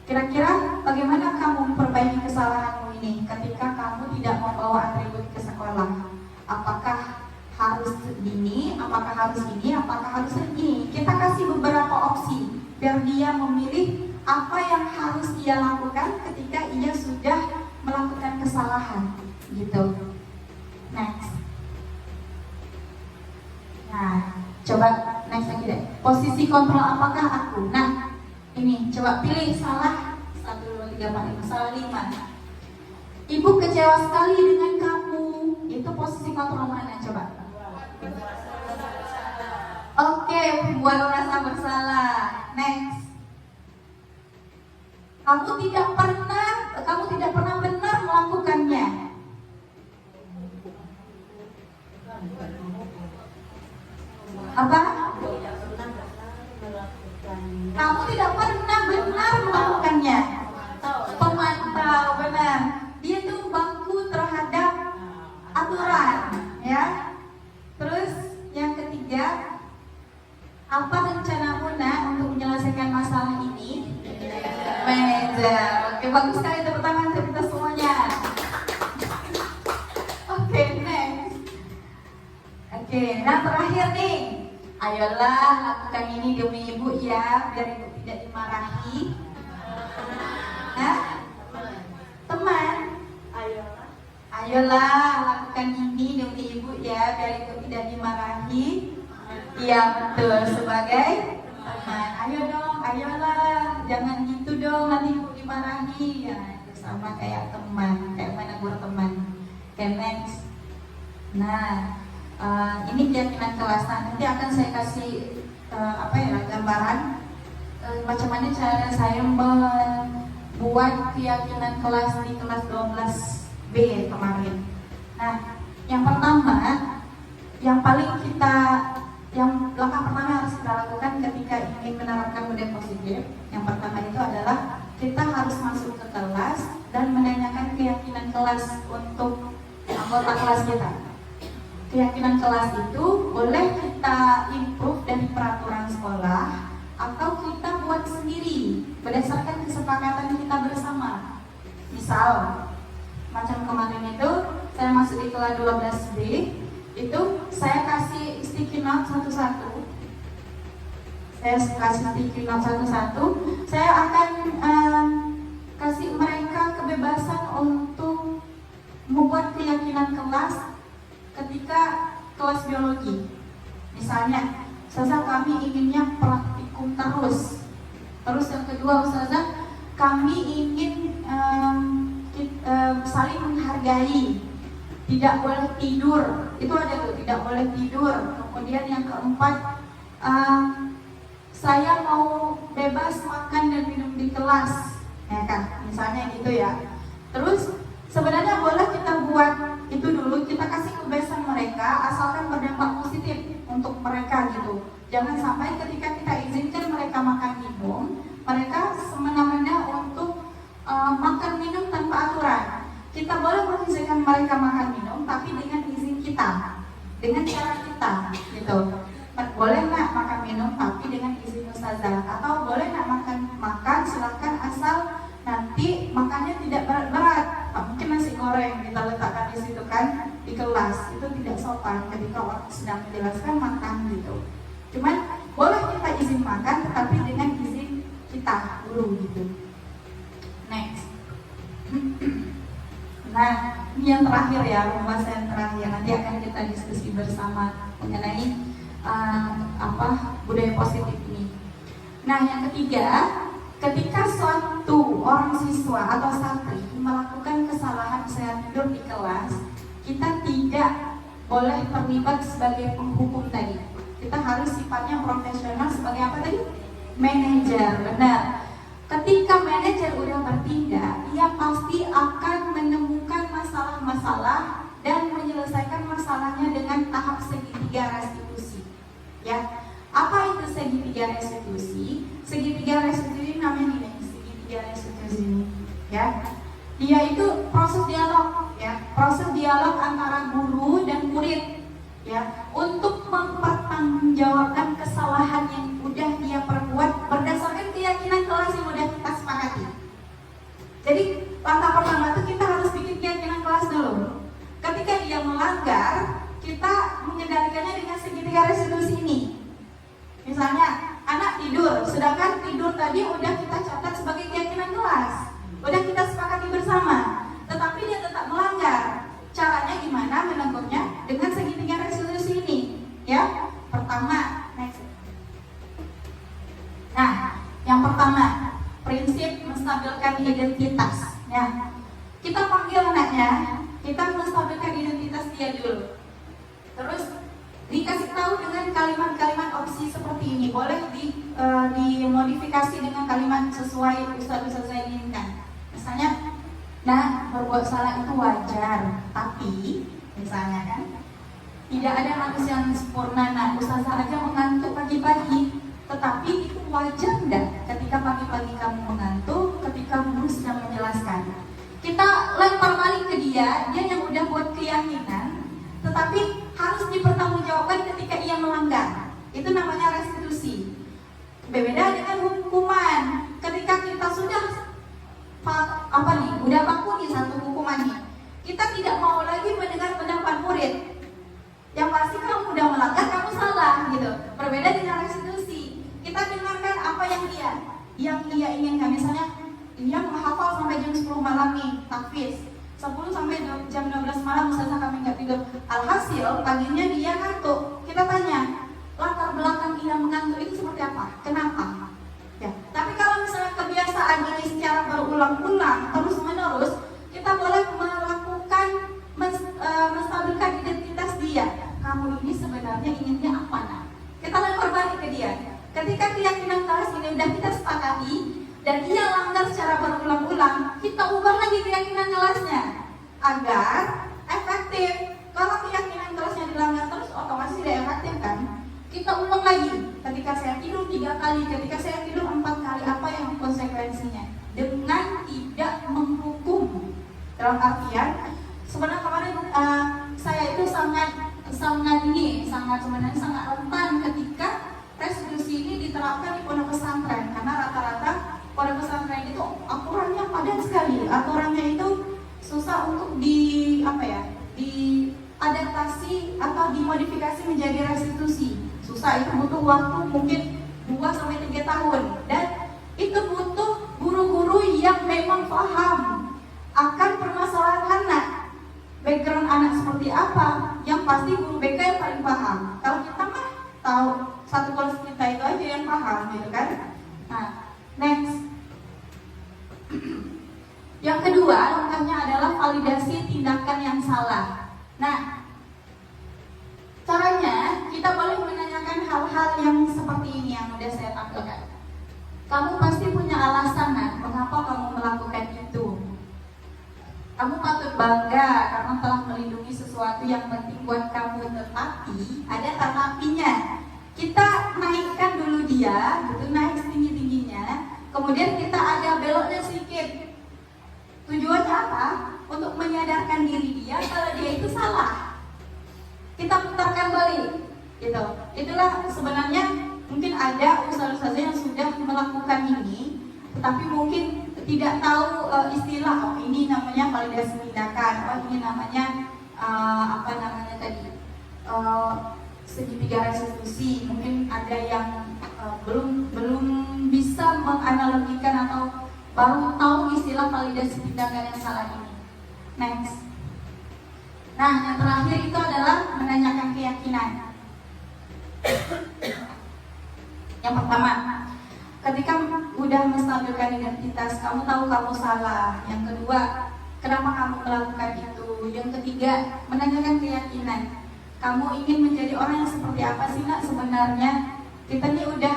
Kira-kira bagaimana kamu memperbaiki kesalahanmu ini ketika kamu tidak membawa atribut ke sekolah? Apakah harus ini? Apakah harus ini? Apakah harus ini? Kita kasih beberapa opsi biar dia memilih apa yang harus ia lakukan ketika ia sudah melakukan kesalahan gitu. Next. Nah, coba next lagi deh. Posisi kontrol apakah aku? Nah, ini coba pilih salah 1, 2, 3, 4, 5, salah 5. Ibu kecewa sekali dengan kamu. Itu posisi kontrol mana coba? Oke, buat merasa bersalah. Next. Kamu tidak pernah benar melakukannya. Apa? Kamu tidak pernah benar melakukannya. Pemantau, benar. Dia tuh baku terhadap aturan, ya. Terus yang ketiga, apa rencanamu untuk menyelesaikan masalah ini? Manajer. Oke, bagus sekali, tepuk tangan untuk kita semuanya. Oke, next. Oke, nah terakhir nih. Ayolah lakukan ini demi ibu ya, biar ibu tidak dimarahi. Teman. Ayolah lakukan ini demi ibu ya, biar ibu tidak dimarahi. Iya betul, sebagai teman. Ayo dong, ayolah, jangan gitu dong, nanti ibu dimarahi. Ya, itu sama kayak teman, kayak menegur teman. Oke, next. Nah, ini keyakinan kelas. Nanti akan saya kasih gambaran macam mana cara saya membuat keyakinan kelas di kelas 12B kemarin. Nah, yang pertama, langkah pertama yang harus kita lakukan ketika ingin menerapkan model positif, yang pertama itu adalah kita harus masuk ke kelas dan menanyakan keyakinan kelas untuk anggota kelas kita. Keyakinan kelas itu boleh kita improve dari peraturan sekolah atau kita buat sendiri berdasarkan kesepakatan kita bersama. Misal, macam kemarin itu saya masuk di kelas 12B, itu saya kasih sticky note satu-satu. Saya akan kasih mereka kebebasan untuk membuat keyakinan kelas ketika kelas biologi. Misalnya, Ustazah kami inginnya praktikum terus. Terus yang kedua, Ustazah kami ingin saling menghargai. Tidak boleh tidur. Itu ada tuh, tidak boleh tidur. Kemudian yang keempat, saya mau bebas makan dan minum di kelas. Ya kan, misalnya gitu ya. Terus Sebenarnya boleh kita buat itu dulu, kita kasih kebebasan mereka asalkan berdampak positif untuk mereka gitu. Jangan sampai ketika kita izinkan mereka makan minum, mereka semena-mena untuk makan minum tanpa aturan. Kita boleh mengizinkan mereka makan minum, tapi dengan izin kita, dengan cara kita, gitu. Boleh nggak makan minum, tapi dengan izin ustazah, atau boleh nggak makan silahkan asal nanti makannya tidak berat-berat. Mungkin nasi goreng kita letakkan di situ kan di kelas, itu tidak sopan ketika orang sedang menjelaskan makan gitu. Cuman boleh kita izin makan, tetapi dengan izin kita dulu gitu. Next. Nah, ini yang terakhir ya, pembahasan terakhir. Nanti akan kita diskusi bersama mengenai budaya positif ini. Nah, yang ketiga, ketika suatu orang siswa atau santri melakukan kesalahan misalnya tidur di kelas, kita tidak boleh terlibat sebagai penghukum tadi. Kita harus sifatnya profesional sebagai apa tadi? Manajer, benar. Ketika manajer udah bertindak, ia pasti akan menemukan masalah-masalah dan menyelesaikan masalahnya dengan tahap segitiga restitusi. Ya, apa itu segitiga restitusi? Segitiga restitusi namanya ini, segitiga restitusi ini. Ya, dia itu proses dialog, ya, proses dialog antara guru dan murid, ya, untuk mempertanggungjawabkan kesalahan yang udah dia perbuat berdasarkan keyakinan kelas yang udah kita sepakati. Jadi langkah pertama itu kita harus bikin keyakinan kelas dulu. Ketika dia melanggar, kita mengendalikannya dengan segitiga restitusi ini. Misalnya anak tidur, sedangkan tidur tadi udah kita catat sebagai keyakinan kelas, udah kita sepakati bersama, tetapi dia tetap melanggar. Caranya gimana menegurnya? Dengan segitiga restitusi ini, ya. Pertama, next. Nah, yang pertama, prinsip menstabilkan identitas. Ya, kita panggil anaknya, kita menstabilkan identitas dia dulu. Terus dikasih tahu dengan kalimat-kalimat opsi seperti ini. Boleh dimodifikasi dengan kalimat sesuai ustaz-ustaz saya inginkan. Misalnya, nah, berbuat salah itu wajar, tapi misalnya kan tidak ada manusia yang sempurna. Nah, ustazah aja mengantuk pagi-pagi, tetapi itu wajar enggak ketika pagi-pagi kamu mengantuk ketika guru sedang menjelaskan? Kita lempar balik ke dia yang udah buat keyakinan, tetapi harus dipertanggungjawabkan ketika ia melanggar. Itu namanya restitusi. Berbeda dengan hukuman. Ketika kita sudah udah baku nih satu hukuman nih, kita tidak mau lagi mendengar pendapat murid. Yang pasti kamu udah melanggar, kamu salah gitu. Berbeda dengan restitusi. Kita dengarkan apa yang dia inginkan. Misalnya dia menghafal sampai jam 10 malam nih, tahfiz. 10 sampai jam 12 malam ustazah kami nggak tidur. Alhasil paginya dia ngantuk. Kita tanya, latar belakang dia mengantuk itu seperti apa? Kenapa? Ya. Tapi kalau misalnya kebiasaan ini secara berulang-ulang terus menerus, kita boleh melakukan menstabilkan identitas dia. Kamu ini sebenarnya inginnya apa? Nah, kita lempar balik ke dia. Ketika keyakinan kelas ini udah kita sepakati dan ia langgar secara berulang-ulang, kita ubah lagi keyakinan kelasnya agar efektif. Kalau keyakinan kelasnya dilanggar terus, otomatis tidak efektif kan? Kita ulang lagi. Ketika saya tidur 3 kali, ketika saya tidur 4 kali, apa yang konsekuensinya? Dengan tidak menghukum. Dalam artian, sebenarnya kemarin saya itu sangat sebenarnya sangat rentan ketika restitusi ini diterapkan di pondok pesantren, karena rata-rata pondok pesantren itu aturannya padat sekali, aturannya itu susah untuk diadaptasi atau dimodifikasi menjadi restitusi. Susah, itu butuh waktu mungkin 2-3 tahun, dan itu butuh guru-guru yang memang paham akan permasalahan anak. Background anak seperti apa, yang pasti guru BK yang paling paham. Kalau kita mah tahu satu kelas kita itu aja yang paham, gitu kan? Nah, next. Yang kedua, langkahnya adalah validasi tindakan yang salah. Nah, caranya kita boleh menanyakan hal-hal yang seperti ini yang udah saya tampilkan. Kamu pasti punya alasan, mengapa kamu melakukan itu. Kamu patut bangga karena telah melindungi sesuatu yang penting buat kamu, tetapi ada tetapinya. Kita naikkan dulu dia, gitu, naik setinggi-tingginya, kemudian kita ada beloknya sedikit. Tujuannya apa? Untuk menyadarkan diri dia kalau dia itu salah. Kita putarkan balik, gitu. Itulah sebenarnya mungkin ada ustaz-ustaz yang sudah melakukan ini, tetapi mungkin tidak tahu istilah. Oh, ini namanya validasi tindakan. Oh, ini namanya apa namanya tadi? Segitiga restitusi. Mungkin ada yang belum bisa menganalogikan atau baru tahu istilah validasi tindakan yang salah ini. Next. Nah, yang terakhir itu adalah menanyakan keyakinan. Yang pertama, ketika udah menstabilkan identitas, kamu tahu kamu salah. Yang kedua, kenapa kamu melakukan itu? Yang ketiga, menanyakan keyakinan. Kamu ingin menjadi orang yang seperti apa sih, nak? Sebenarnya kita ini udah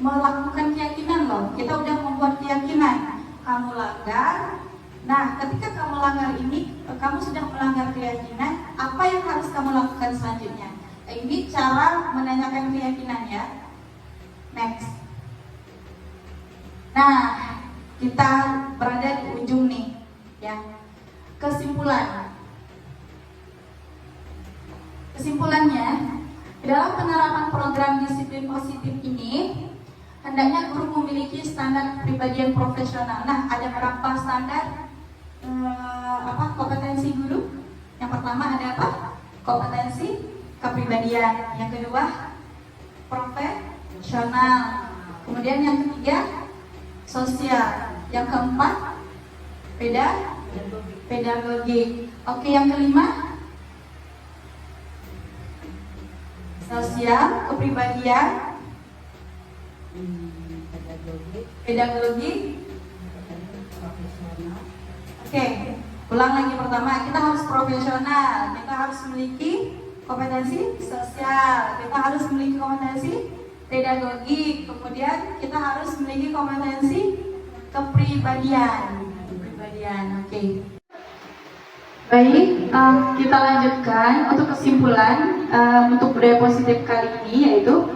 melakukan keyakinan loh. Kita udah membuat keyakinan. Kamu langgar. Nah, ketika kamu langgar ini, kamu sudah melanggar keyakinan. Apa yang harus kamu lakukan selanjutnya? Ini cara menanyakan keyakinan ya. Next. Nah, kita berada di ujung nih, ya. Kesimpulan. Kesimpulannya, dalam penerapan program disiplin positif ini, hendaknya guru memiliki standar kepribadian profesional. Nah, ada berapa standar kompetensi guru? Yang pertama ada apa? Kompetensi kepribadian. Yang kedua, profesional. Kemudian yang ketiga, sosial. Yang keempat, pedagogik. Oke, yang kelima, sosial, kepribadian, pedagogik. Oke, ulang lagi. Pertama, kita harus profesional, kita harus memiliki kompetensi sosial, kita harus memiliki kompetensi pedagogik, kemudian kita harus memiliki kompetensi kepribadian. Oke. Baik, kita lanjutkan untuk kesimpulan untuk budaya positif kali ini, yaitu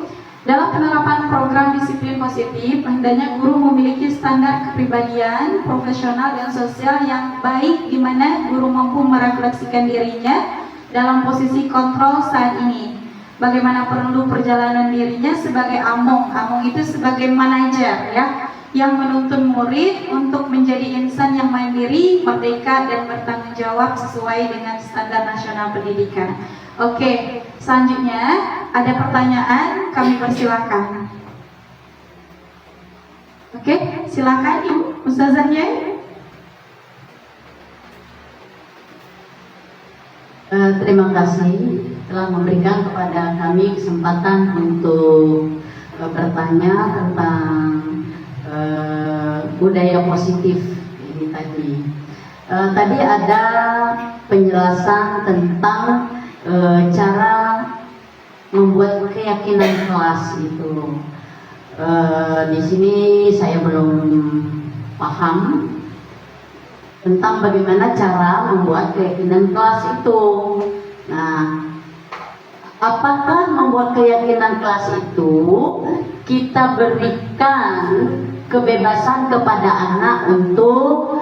dalam penerapan program disiplin positif, hendaknya guru memiliki standar kepribadian, profesional dan sosial yang baik, di mana guru mampu merefleksikan dirinya dalam posisi kontrol saat ini. Bagaimana perlu perjalanan dirinya sebagai among itu sebagai manajer ya, yang menuntun murid untuk menjadi insan yang mandiri, merdeka dan bertanggung jawab sesuai dengan standar nasional pendidikan. Oke, selanjutnya ada pertanyaan, kami persilakan. Oke, silakan Ibu Ustazahnya. Terima kasih telah memberikan kepada kami kesempatan untuk bertanya tentang budaya positif ini tadi. Tadi ada penjelasan tentang cara membuat keyakinan kelas itu. Di sini saya belum paham tentang bagaimana cara membuat keyakinan kelas itu. Nah, apakah membuat keyakinan kelas itu kita berikan kebebasan kepada anak untuk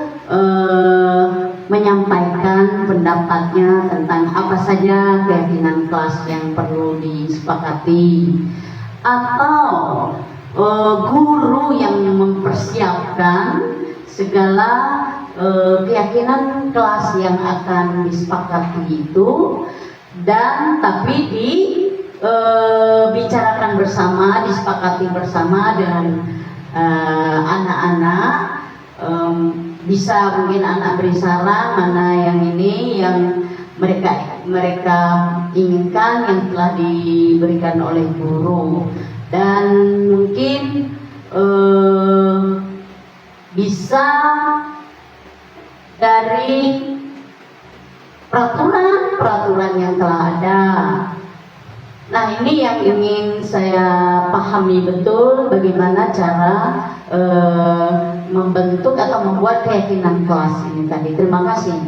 menyampaikan pendapatnya tentang apa saja keyakinan kelas yang perlu disepakati, atau guru yang mempersiapkan segala keyakinan kelas yang akan disepakati itu, dan tapi dibicarakan bersama, disepakati bersama dengan anak-anak. Bisa mungkin anak beri saran mana yang ini yang mereka inginkan yang telah diberikan oleh guru, dan mungkin bisa dari peraturan yang telah ada. Nah, ini yang ingin saya pahami betul, bagaimana cara membentuk atau membuat keyakinan kelas ini tadi. Terima kasih.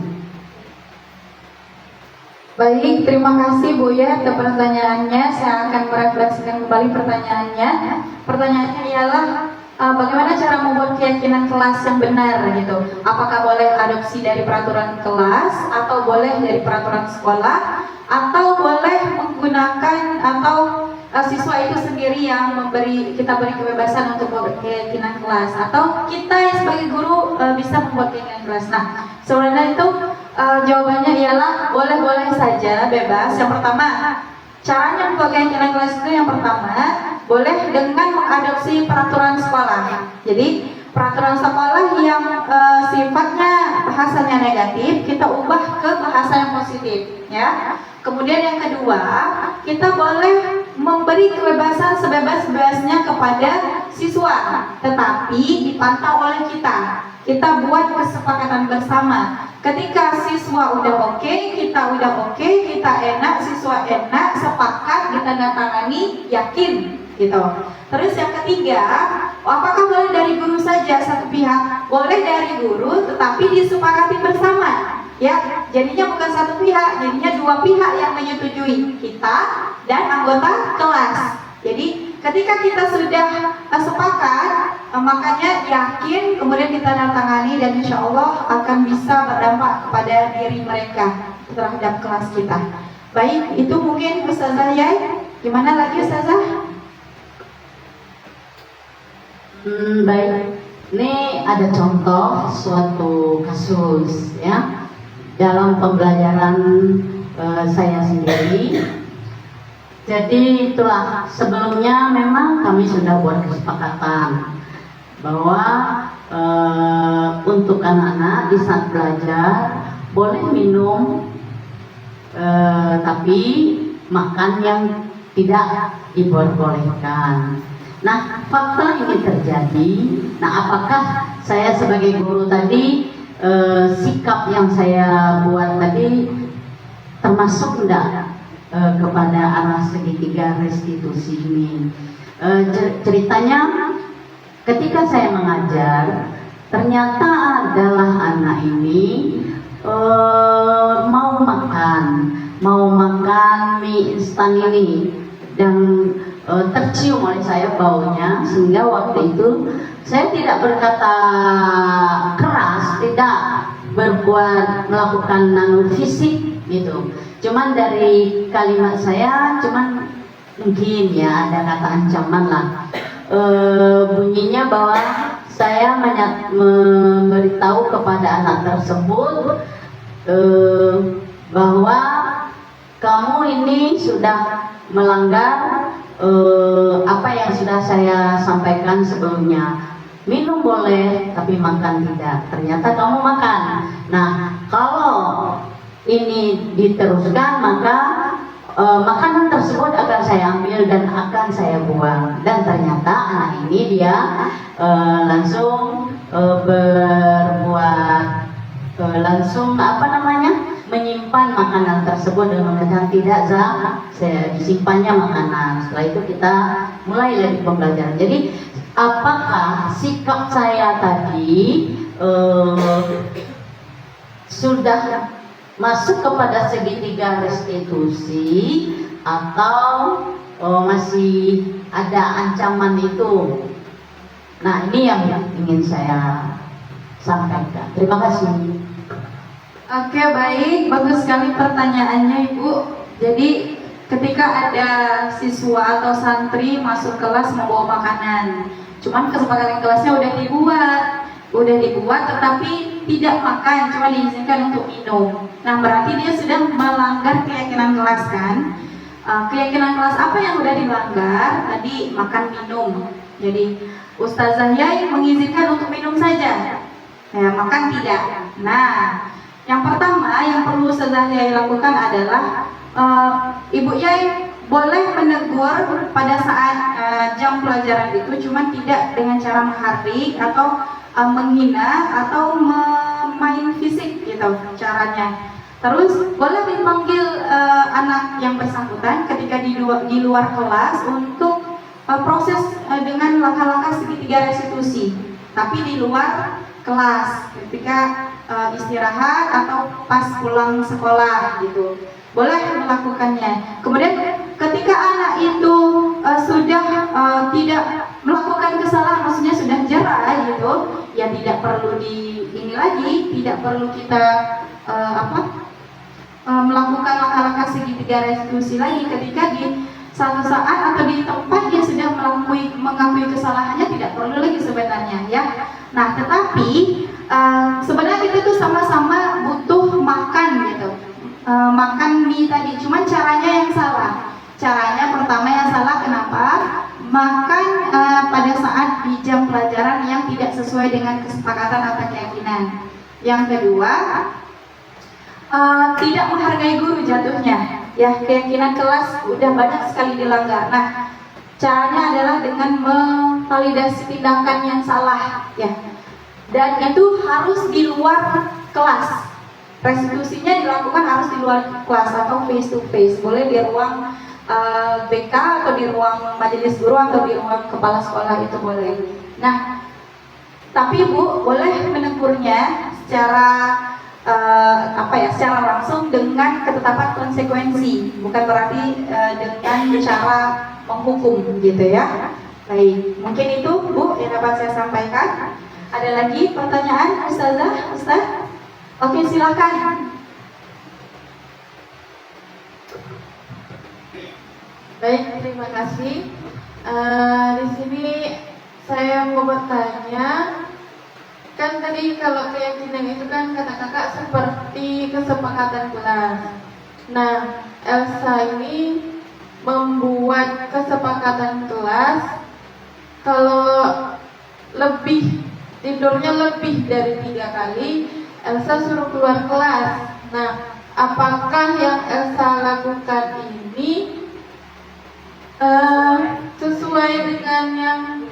Baik, terima kasih Bu ya atas pertanyaannya. Saya akan merefleksikan kembali pertanyaannya. Pertanyaannya ialah bagaimana cara membuat keyakinan kelas yang benar gitu. Apakah boleh adopsi dari peraturan kelas atau boleh dari peraturan sekolah atau boleh menggunakan atau siswa itu sendiri yang kita beri kebebasan untuk membuat keyakinan kelas atau kita sebagai guru bisa membuat keyakinan kelas. Nah, sebenarnya itu jawabannya ialah boleh-boleh saja, bebas. Yang pertama, caranya membuat keyakinan kelas itu yang pertama boleh dengan mengadopsi peraturan sekolah. Jadi peraturan sekolah yang sifatnya bahasanya negatif kita ubah ke bahasa yang positif, ya. Kemudian yang kedua, kita boleh memberi kebebasan sebebas-bebasnya kepada siswa, tetapi dipantau oleh kita. Kita buat kesepakatan bersama. Ketika siswa udah oke, kita udah oke, kita enak, siswa enak, sepakat, ditandatangani, yakin, gitu. Terus yang ketiga, apakah boleh dari guru saja satu pihak? Boleh dari guru, tetapi disepakati bersama. Ya, jadinya bukan satu pihak, jadinya dua pihak yang menyetujui, kita dan anggota kelas. Jadi ketika kita sudah sepakat, makanya yakin, kemudian kita tangani dan insya Allah akan bisa berdampak kepada diri mereka terhadap kelas kita. Baik, itu mungkin Ustazah Yai. Gimana lagi Ustazah? Baik, ini ada contoh suatu kasus ya dalam pembelajaran saya sendiri. Jadi itulah, sebelumnya memang kami sudah buat kesepakatan bahwa untuk anak-anak di saat belajar boleh minum, tapi makan yang tidak diperbolehkan. Nah, fakta ini terjadi. Nah, apakah saya sebagai guru tadi sikap yang saya buat tadi termasuk enggak kepada arah segitiga restitusi ini? Ceritanya ketika saya mengajar, ternyata adalah anak ini mau makan mie instan ini dan tercium oleh saya baunya, sehingga waktu itu saya tidak berkata keras, tidak melakukan fisik gitu. Cuman dari kalimat saya, cuman mungkin ya ada kata ancaman lah. Bunyinya bahwa saya memberitahu kepada anak tersebut bahwa kamu ini sudah melanggar apa yang sudah saya sampaikan sebelumnya. Minum boleh, tapi makan tidak. Ternyata kamu makan. Nah, kalau ini diteruskan, maka makanan tersebut akan saya ambil dan akan saya buang. Dan ternyata anak ini dia langsung berbuat langsung menyimpan makanan tersebut dan mengatakan tidak, saya disimpannya makanan. Setelah itu kita mulai lagi pembelajaran. Jadi apakah sikap saya tadi sudah masuk kepada segitiga restitusi atau masih ada ancaman itu? Nah, ini yang ingin saya sampaikan. Terima kasih. Oke, baik, bagus sekali pertanyaannya Ibu. Jadi ketika ada siswa atau santri masuk kelas membawa makanan, cuman kesepakatan kelasnya udah dibuat tetapi tidak makan, cuma diizinkan untuk minum. Nah, berarti dia sudah melanggar keyakinan kelas kan? Keyakinan kelas apa yang udah dilanggar? Tadi makan minum. Jadi Ustazah Yai mengizinkan untuk minum saja, makan tidak. Nah, yang pertama yang perlu Ustazah Yai lakukan adalah Ibu Yai boleh menegur pada saat jam pelajaran itu, cuman tidak dengan cara menghardik atau menghina atau main fisik gitu caranya. Terus boleh dipanggil anak yang bersangkutan ketika di luar kelas untuk proses dengan langkah-langkah segitiga restitusi, tapi di luar kelas ketika istirahat atau pas pulang sekolah gitu. boleh melakukannya. Kemudian ketika anak itu sudah tidak melakukan kesalahan, maksudnya sudah jera gitu, ya tidak perlu ini lagi, tidak perlu kita melakukan langkah-langkah segitiga restitusi lagi. Ketika di satu saat atau di tempat dia sudah mengakui kesalahannya, tidak perlu lagi sebenarnya ya. Nah, tetapi sebenarnya kita tuh sama-sama butuh makan gitu, makan mie tadi, cuman caranya yang salah. Caranya pertama yang salah, kenapa? Makan pada saat di jam pelajaran yang tidak sesuai dengan kesepakatan atau keyakinan. Yang kedua, tidak menghargai guru jatuhnya. Ya, keyakinan kelas udah banyak sekali dilanggar. Nah, caranya adalah dengan memvalidasi tindakan yang salah, ya. Dan itu harus di luar kelas. Restitusinya dilakukan harus di luar kelas atau face to face. Boleh di ruang BK atau di ruang majelis guru atau di ruang kepala sekolah, itu boleh. Nah, tapi Bu boleh menegurnya secara secara langsung dengan ketetapan konsekuensi, bukan berarti dengan cara menghukum gitu ya. Baik, mungkin itu Bu yang dapat saya sampaikan. Ada lagi pertanyaan Ustazah? Ustaz? Oke, silakan. Baik, terima kasih. Di sini saya mau bertanya, kan tadi kalau keyakinan itu kan kata kakak seperti kesepakatan kelas. Nah, Elsa ini membuat kesepakatan kelas kalau tidurnya lebih dari 3 kali, Elsa suruh keluar kelas. Nah, apakah yang Elsa lakukan ini sesuai dengan yang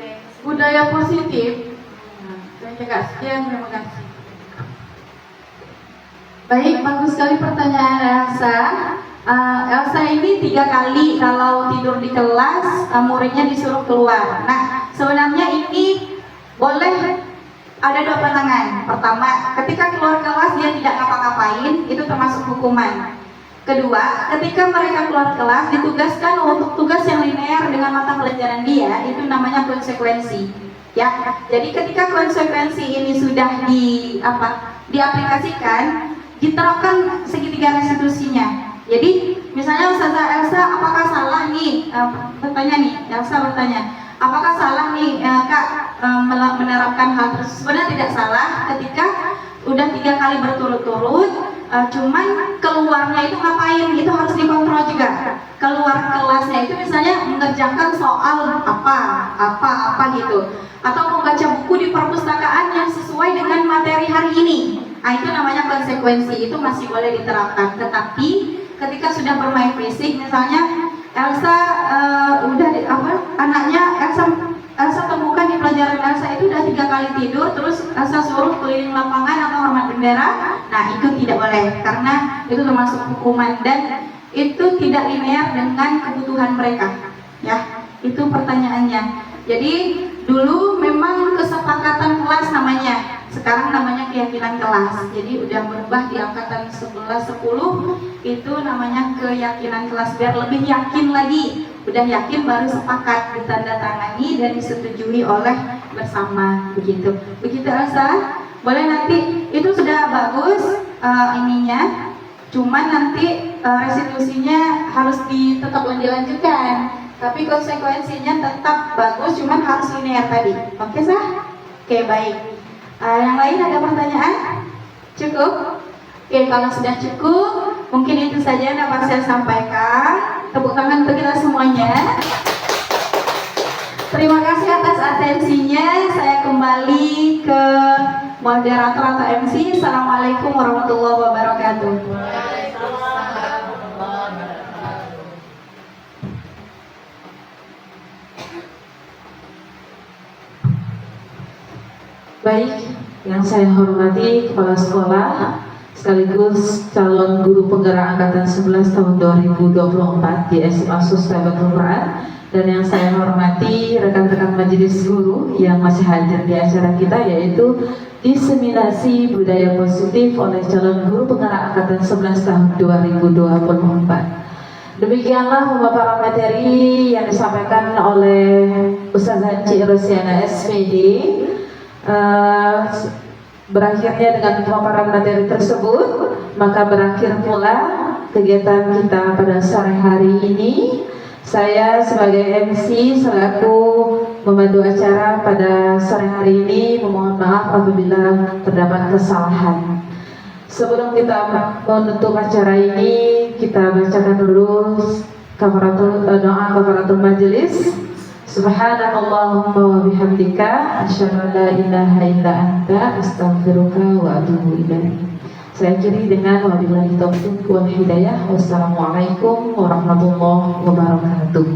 budaya positif? Sekian, terima kasih. Baik, bagus sekali pertanyaan Elsa. Elsa ini 3 kali kalau tidur di kelas, muridnya disuruh keluar. Nah, sebenarnya ini boleh ada 2 pandangan. Pertama, ketika keluar kelas dia tidak ngapa-ngapain, itu termasuk hukuman. Kedua, ketika mereka keluar kelas ditugaskan untuk tugas yang linear dengan mata pelajaran dia, itu namanya konsekuensi. Ya, jadi ketika konsekuensi ini sudah diaplikasikan, diterapkan segitiga restitusinya. Jadi, misalnya Ustazah Elsa, apakah salah nih? Elsa bertanya, apakah salah nih Kak menerapkan hal tersebut? Sebenarnya tidak salah ketika udah 3 kali berturut-turut, cuman keluarnya itu ngapain? Itu harus dikontrol juga. Keluar kelasnya itu misalnya mengerjakan soal apa gitu, atau membaca buku di perpustakaan yang sesuai dengan materi hari ini. Nah, itu namanya konsekuensi, itu masih boleh diterapkan. Tetapi ketika sudah bermain fisik, misalnya Elsa Elsa temukan di pelajaran Elsa itu udah 3 kali tidur, terus Elsa suruh keliling lapangan atau hormat bendera. Nah, itu tidak boleh karena itu termasuk hukuman dan itu tidak linear dengan kebutuhan mereka. Ya, itu pertanyaannya. Jadi dulu memang kesepakatan kelas namanya, sekarang namanya keyakinan kelas. Jadi udah berubah di angkatan 11-10, itu namanya keyakinan kelas, biar lebih yakin lagi. Udah yakin baru sepakat, ditandatangani dan disetujui oleh bersama, begitu. Begitu Elsa, boleh nanti itu sudah bagus ininya, cuman nanti restitusinya harus tetap dilanjutkan. Tapi konsekuensinya tetap bagus, cuman harus linear tadi. Oke, Sah? Oke, baik. Yang lain ada pertanyaan? Cukup? Oke, kalau sudah cukup, mungkin itu saja yang dapat saya sampaikan. Tepuk tangan untuk kita semuanya. Terima kasih atas atensinya. Saya kembali ke moderator atau MC. Assalamualaikum warahmatullahi wabarakatuh. Baik, yang saya hormati Kepala Sekolah, sekaligus calon guru penggerak angkatan 11 tahun 2024 di SMA Swasta Baitul Quran, dan yang saya hormati rekan-rekan majelis guru yang masih hadir di acara kita, yaitu diseminasi budaya positif oleh calon guru penggerak angkatan 11 tahun 2024. Demikianlah pemaparan materi yang disampaikan oleh Ustazah Cik Rosiana SPD. Berakhirnya dengan pemaparan materi tersebut, maka berakhir pula kegiatan kita pada sore hari ini. Saya sebagai MC selaku memandu acara pada sore hari ini memohon maaf apabila terdapat kesalahan. Sebelum kita menutup acara ini, kita bacakan dulu doa kafaratul majelis. Subhanakallahumma wa bihamdika asyhadu an la ilaha illa anta astaghfiruka wa atubu ilaik. Saya akhiri dengan wabillahi taufiq wal hidayah. Wassalamualaikum warahmatullahi wabarakatuh.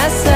biasa.